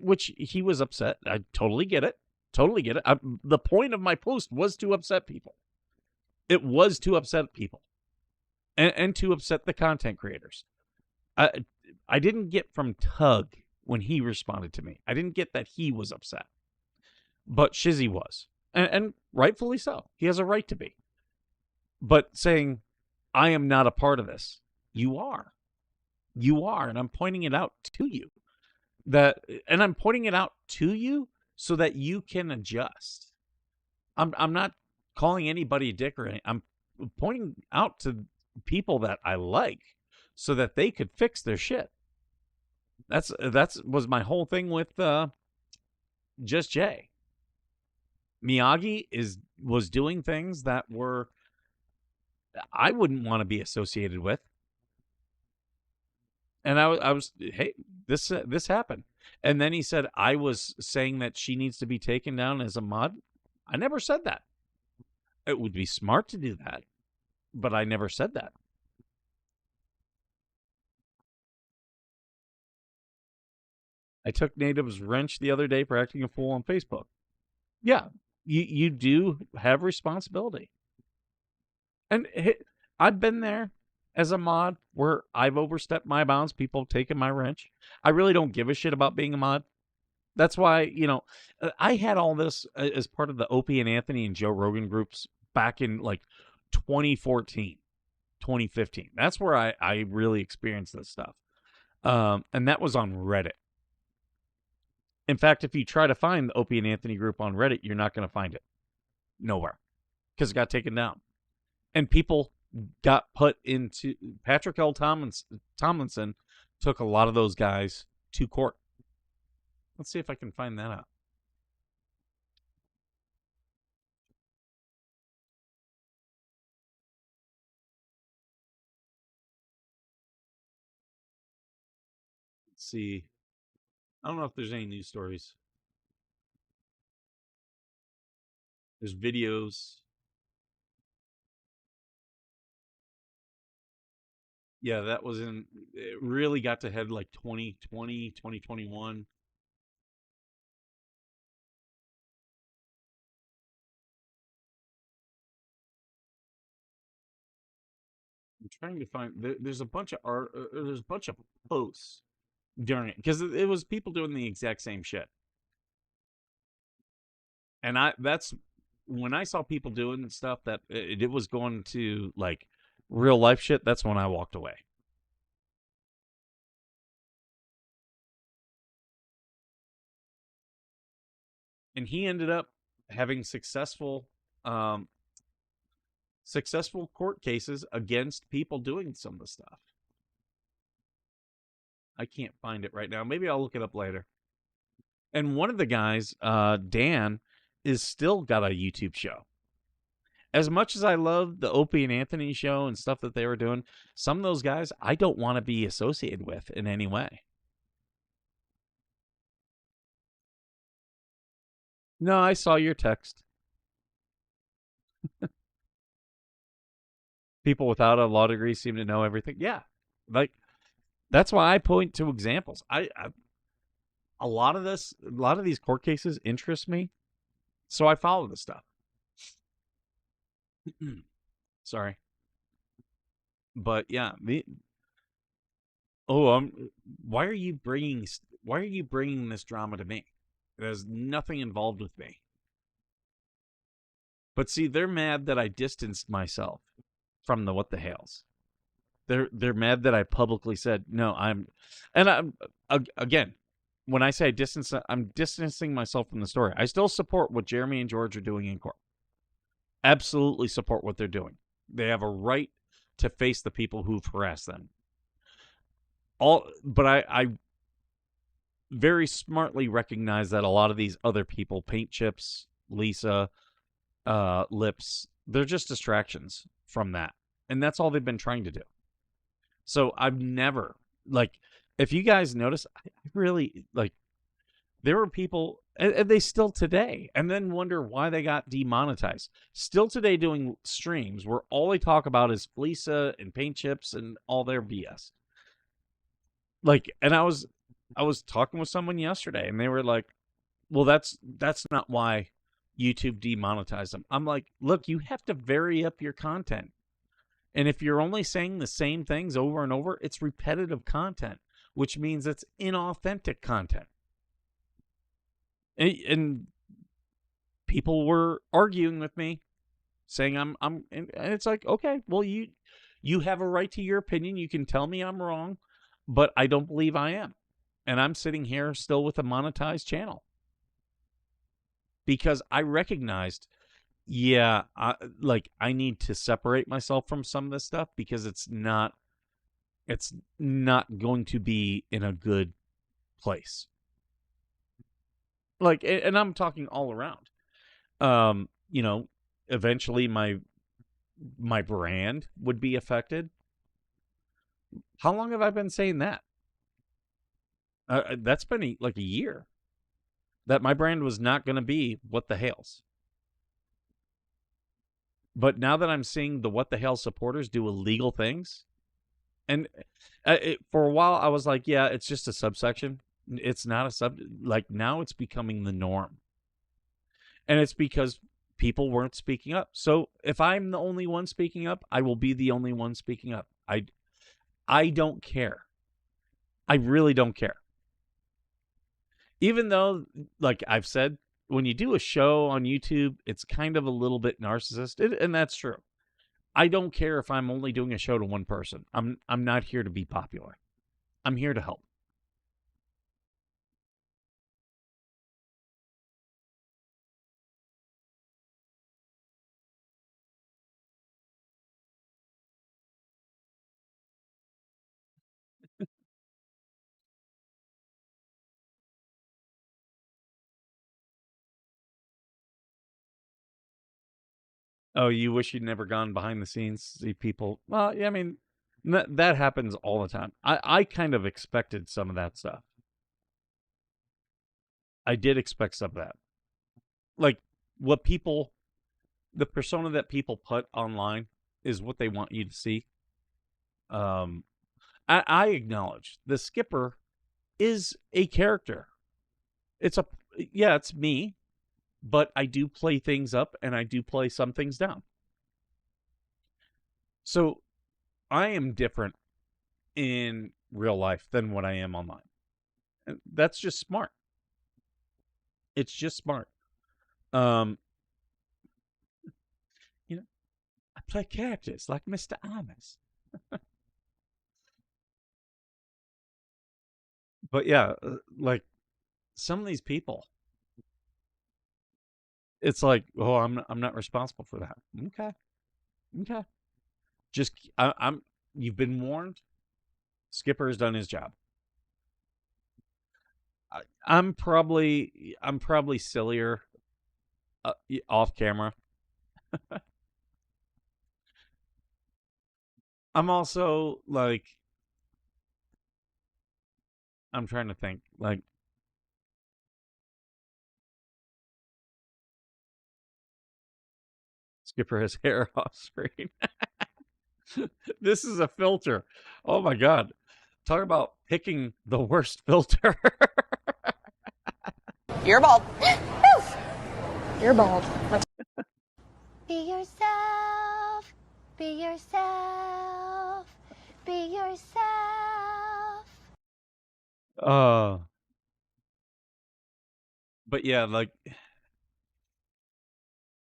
which he was upset. I totally get it. Totally get it. The point of my post was to upset people. It was to upset people. And to upset the content creators. I didn't get from Tug when he responded to me. I didn't get that he was upset. But Shizzy was. And rightfully so. He has a right to be. But saying, I am not a part of this. You are. You are. And I'm pointing it out to you. And I'm pointing it out to you so that you can adjust. I'm not calling anybody a dick or anything. I'm pointing out to people that I like so that they could fix their shit. That's was my whole thing with Just Jay. Miyagi was doing things that were I wouldn't want to be associated with. And I was, hey, this happened. And then he said I was saying that she needs to be taken down as a mod. I never said that. It would be smart to do that, but I never said that. I took Native's wrench the other day for acting a fool on Facebook. Yeah, you do have responsibility. And I've been there as a mod where I've overstepped my bounds. People have taken my wrench. I really don't give a shit about being a mod. That's why, I had all this as part of the Opie and Anthony and Joe Rogan groups back in like 2014, 2015. That's where I really experienced this stuff. And that was on Reddit. In fact, if you try to find the Opie and Anthony group on Reddit, you're not going to find it. Nowhere. Because it got taken down. And people got put into... Patrick L. Tomlinson took a lot of those guys to court. Let's see if I can find that out. Let's see. I don't know if there's any news stories. There's videos. Yeah, that was it really got to head like 2020, 2021. I'm trying to find, there's a bunch of there's a bunch of posts during it because it was people doing the exact same shit. And that's when I saw people doing stuff that it was going to like real life shit. That's when I walked away. And he ended up having successful successful court cases against people doing some of the stuff. I can't find it right now. Maybe I'll look it up later. And one of the guys, Dan, is still got a YouTube show. As much as I love the Opie and Anthony show and stuff that they were doing, some of those guys I don't want to be associated with in any way. No, I saw your text. People without a law degree seem to know everything. Yeah. Like, that's why I point to examples. A lot of these court cases interest me, so I follow this stuff. Sorry. But yeah, why are you bringing this drama to me? It has nothing involved with me. But see, they're mad that I distanced myself from the what the hells. They're mad that I publicly said no. Again, when I say I'm distancing myself from the story. I still support what Jeremy and George are doing in court. Absolutely support what they're doing. They have a right to face the people who've harassed them. But I very smartly recognize that a lot of these other people, Paint Chips, Lisa, Lips, they're just distractions from that. And that's all they've been trying to do. So I've never, if you guys notice, I really, there were people, and they still today, and then wonder why they got demonetized. Still today doing streams where all they talk about is Lisa and Paint Chips and all their BS. And I was talking with someone yesterday, and they were like, well, that's not why YouTube demonetized them. I'm like, look, you have to vary up your content. And if you're only saying the same things over and over, it's repetitive content, which means it's inauthentic content. And people were arguing with me, saying and it's like, okay, well, you have a right to your opinion. You can tell me I'm wrong, but I don't believe I am. And I'm sitting here still with a monetized channel. Because I recognized, I need to separate myself from some of this stuff because it's not going to be in a good place. And I'm talking all around. Eventually my brand would be affected. How long have I been saying that? That's been a year. That my brand was not going to be what the hells. But now that I'm seeing the what the hell supporters do illegal things, and for a while I was like, yeah, it's just a subsection. It's not a sub. Now it's becoming the norm. And it's because people weren't speaking up. So if I'm the only one speaking up, I will be the only one speaking up. I don't care. I really don't care. Even though, I've said, when you do a show on YouTube, it's kind of a little bit narcissistic, and that's true. I don't care if I'm only doing a show to one person. I'm not here to be popular. I'm here to help. Oh, you wish you'd never gone behind the scenes, see people. Well, yeah, I mean, that happens all the time. I kind of expected some of that stuff. I did expect some of that. The persona that people put online is what they want you to see. I acknowledge the skipper is a character. It's me, but I do play things up and I do play some things down. So I am different in real life than what I am online. And that's just smart. It's just smart. I play characters like Mr. Amos. But yeah, some of these people, it's like, oh, I'm not responsible for that. Okay. Okay. I'm. You've been warned. Skipper has done his job. I'm probably sillier off camera. I'm also like, I'm trying to think. Like, Skipper has hair off screen. This is a filter. Oh my god. Talk about picking the worst filter. You're bald. You're bald. Be yourself. Be yourself. Be yourself. But yeah, like,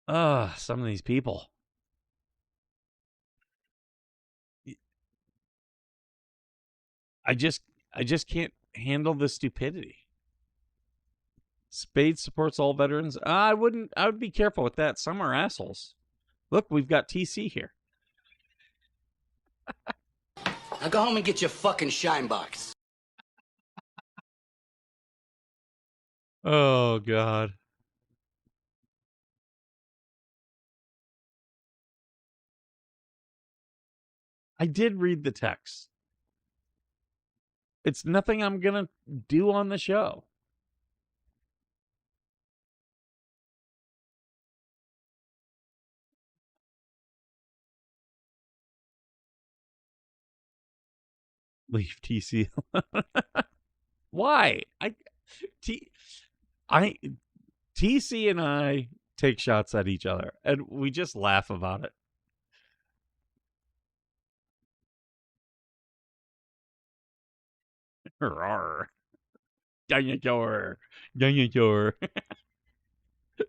some of these people. I just can't handle the stupidity. Spade supports all veterans. I would be careful with that. Some are assholes. Look, we've got TC here. Now go home and get your fucking shine box. Oh god. I did read the text. It's nothing I'm going to do on the show. Leave TC alone. Why? TC and I take shots at each other, and we just laugh about it. Rawr. Dinosaur. Dinosaur.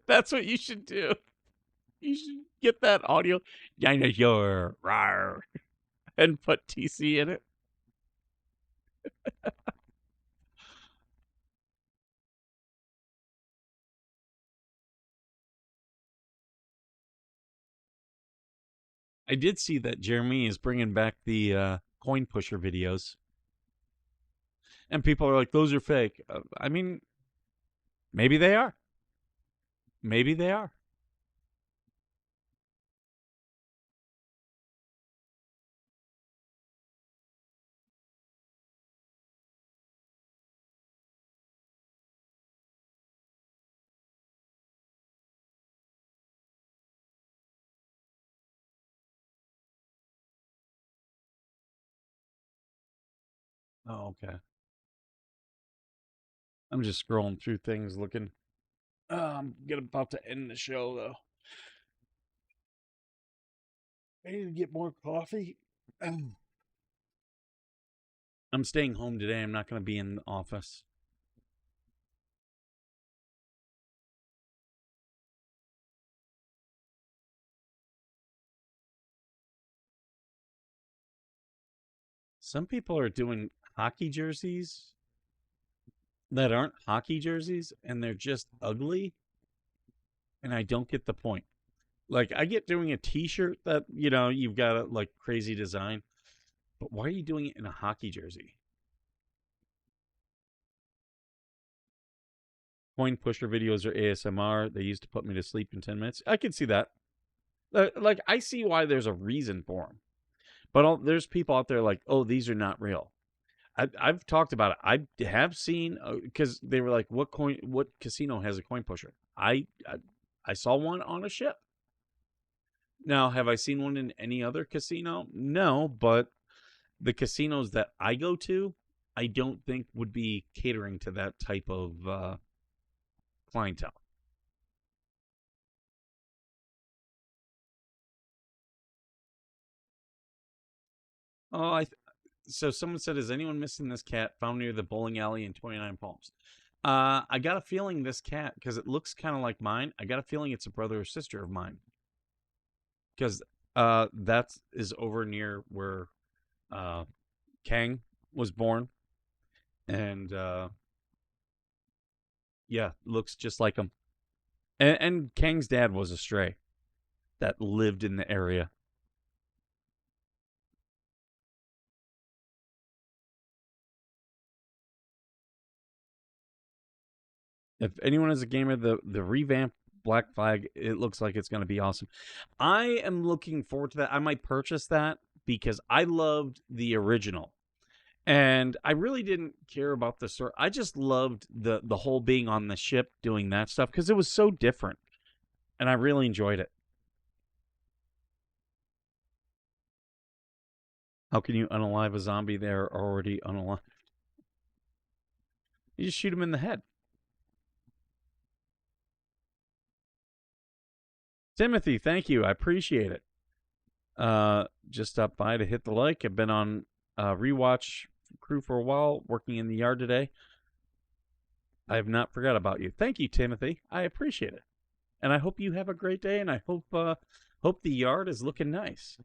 That's what you should do. You should get that audio. Dinosaur. Rawr. And put TC in it. I did see that Jeremy is bringing back the coin pusher videos. And people are like, those are fake. I mean, maybe they are. Maybe they are. Oh, okay. I'm just scrolling through things looking. I'm about to end the show, though. I need to get more coffee. I'm staying home today. I'm not going to be in the office. Some people are doing hockey jerseys that aren't hockey jerseys, and they're just ugly. And I don't get the point. Like, I get doing a t-shirt that, you've got a, like, crazy design. But why are you doing it in a hockey jersey? Coin pusher videos are ASMR. They used to put me to sleep in 10 minutes. I can see that. Like, I see why there's a reason for them. But there's people out there like, oh, these are not real. I've talked about it. I have seen, because they were like, what casino has a coin pusher? I saw one on a ship. Now, have I seen one in any other casino? No, but the casinos that I go to, I don't think would be catering to that type of clientele. Oh, so someone said, is anyone missing this cat found near the bowling alley in 29 Palms? I got a feeling this cat, because it looks kind of like mine, I got a feeling it's a brother or sister of mine. Because that is over near where Kang was born. And yeah, looks just like him. And Kang's dad was a stray that lived in the area. If anyone is a gamer, the revamped Black Flag, it looks like it's going to be awesome. I am looking forward to that. I might purchase that because I loved the original. And I really didn't care about the story. I just loved the whole being on the ship doing that stuff because it was so different. And I really enjoyed it. How can you unalive a zombie? They're already unalive. You just shoot him in the head. Timothy, thank you. I appreciate it. Just stopped by to hit the like. I've been on rewatch crew for a while, working in the yard today. I have not forgot about you. Thank you, Timothy. I appreciate it. And I hope you have a great day, and I hope the yard is looking nice.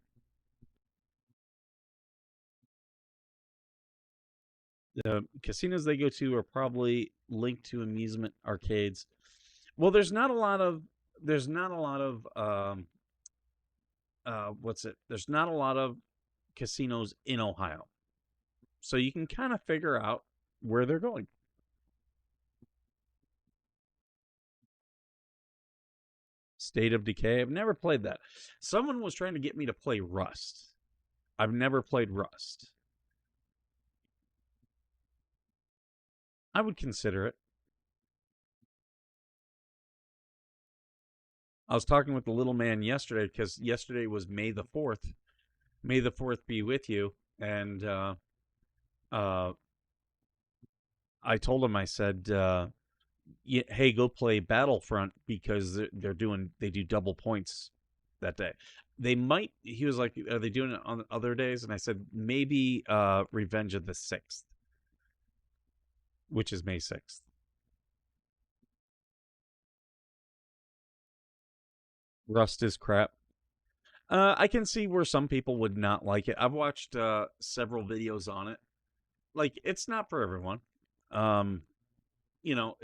The casinos they go to are probably linked to amusement arcades. Well, there's not a lot of There's not a lot of casinos in Ohio. So you can kind of figure out where they're going. State of Decay. I've never played that. Someone was trying to get me to play Rust. I've never played Rust. I would consider it. I was talking with the little man yesterday because yesterday was May the 4th. May the 4th be with you. And I told him, I said, hey, go play Battlefront because they do double points that day. They might, he was like, are they doing it on other days? And I said, maybe Revenge of the 6th, which is May 6th. Rust is crap. I can see where some people would not like it. I've watched several videos on it. Like, it's not for everyone. You know,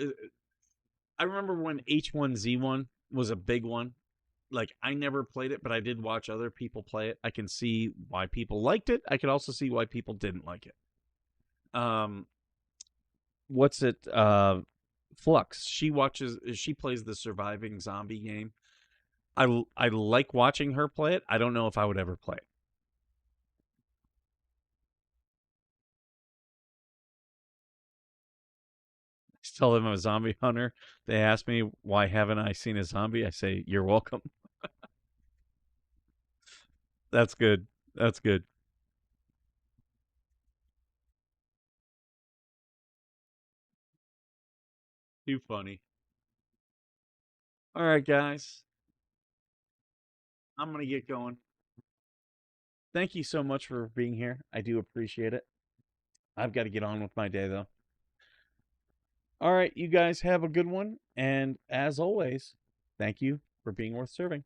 I remember when H1Z1 was a big one. Like, I never played it, but I did watch other people play it. I can see why people liked it. I could also see why people didn't like it. What's it? Flux. She plays the surviving zombie game. I like watching her play it. I don't know if I would ever play it. I tell them I'm a zombie hunter. They ask me, why haven't I seen a zombie? I say, you're welcome. That's good. That's good. Too funny. All right, guys. I'm going to get going. Thank you so much for being here. I do appreciate it. I've got to get on with my day, though. All right, you guys have a good one. And as always, thank you for being worth serving.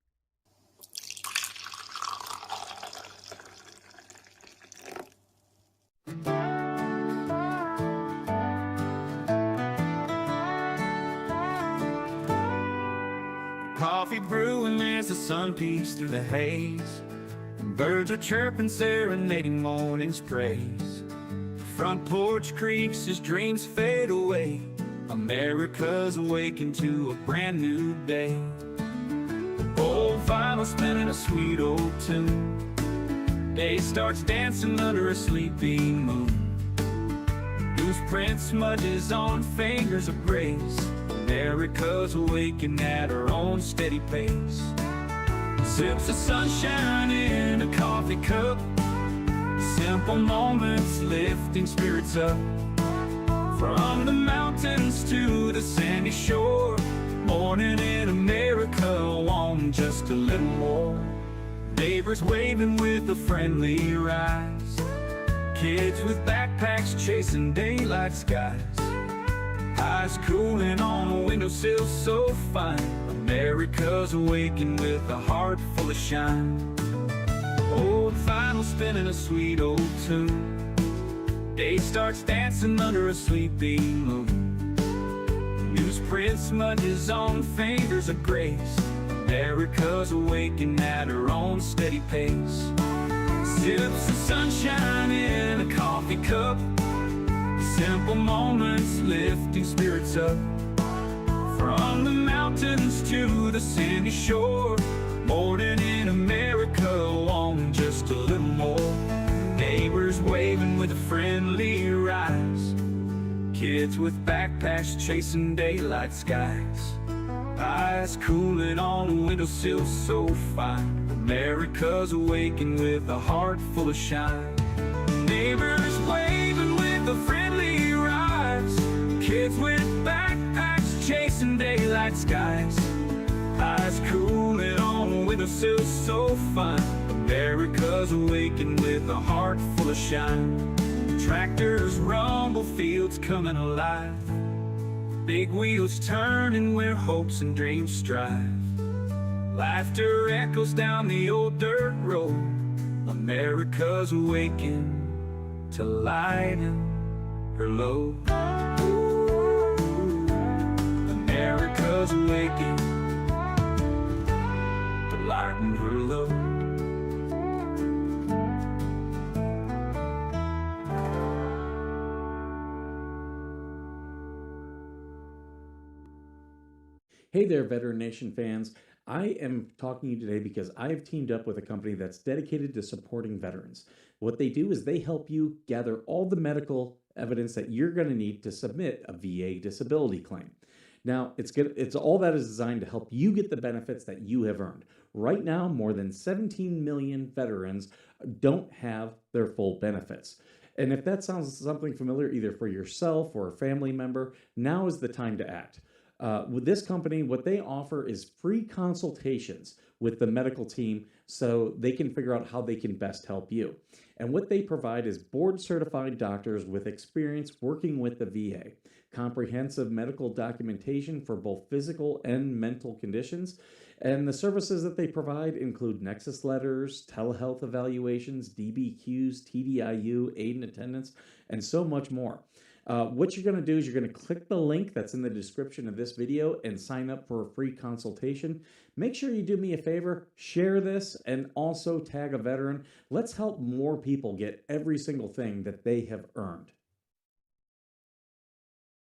Coffee brewing as the sun peeks through the haze. Birds are chirping, serenading morning's praise. Front porch creaks as dreams fade away. America's awakened to a brand new day. Old vinyl spinning a sweet old tune. Day starts dancing under a sleepy moon. Loose print smudges on fingers of grace. America's awakened at her own steady pace. Sips of sunshine in a coffee cup. Simple moments lifting spirits up. From the mountains to the sandy shore. Morning in America, want just a little more. Neighbors waving with a friendly rise. Kids with backpacks chasing daylight skies. Eyes cooling on a windowsill so fine. America's awakened with a heart full of shine. Old vinyl spinning a sweet old tune. Day starts dancing under a sleepy moon. Newsprint smudges on fingers of grace. America's awakened at her own steady pace. Sips of sunshine in a coffee cup. Simple moments lifting spirits up. From the mountains to the sandy shore, morning in America, along just a little more. Neighbors waving with a friendly rise, kids with backpacks chasing daylight skies. Eyes cooling on a windowsill so fine. America's awaking with a heart full of shine. Neighbors waving with a friendly rise, kids with backpacks chasing daylight skies. Eyes cooling on a windowsill so fine. America's awaking with a heart full of shine. Tractors rumble, fields coming alive, big wheels turning where hopes and dreams strive. Laughter echoes down the old dirt road. America's awaking to lighten her load. America's awaking to lighten her load. Hey there, Veteran Nation fans. I am talking to you today because I have teamed up with a company that's dedicated to supporting veterans. What they do is they help you gather all the medical evidence that you're going to need to submit a VA disability claim. Now, it's all that is designed to help you get the benefits that you have earned. Right now, more than 17 million veterans don't have their full benefits. And if that sounds something familiar, either for yourself or a family member, now is the time to act. With this company, what they offer is free consultations with the medical team so they can figure out how they can best help you. And what they provide is board-certified doctors with experience working with the VA, comprehensive medical documentation for both physical and mental conditions, and the services that they provide include nexus letters, telehealth evaluations, DBQs, TDIU, aid and attendance, and so much more. What you're going to do is you're going to click the link that's in the description of this video and sign up for a free consultation. Make sure you do me a favor, share this, and also tag a veteran. Let's help more people get every single thing that they have earned.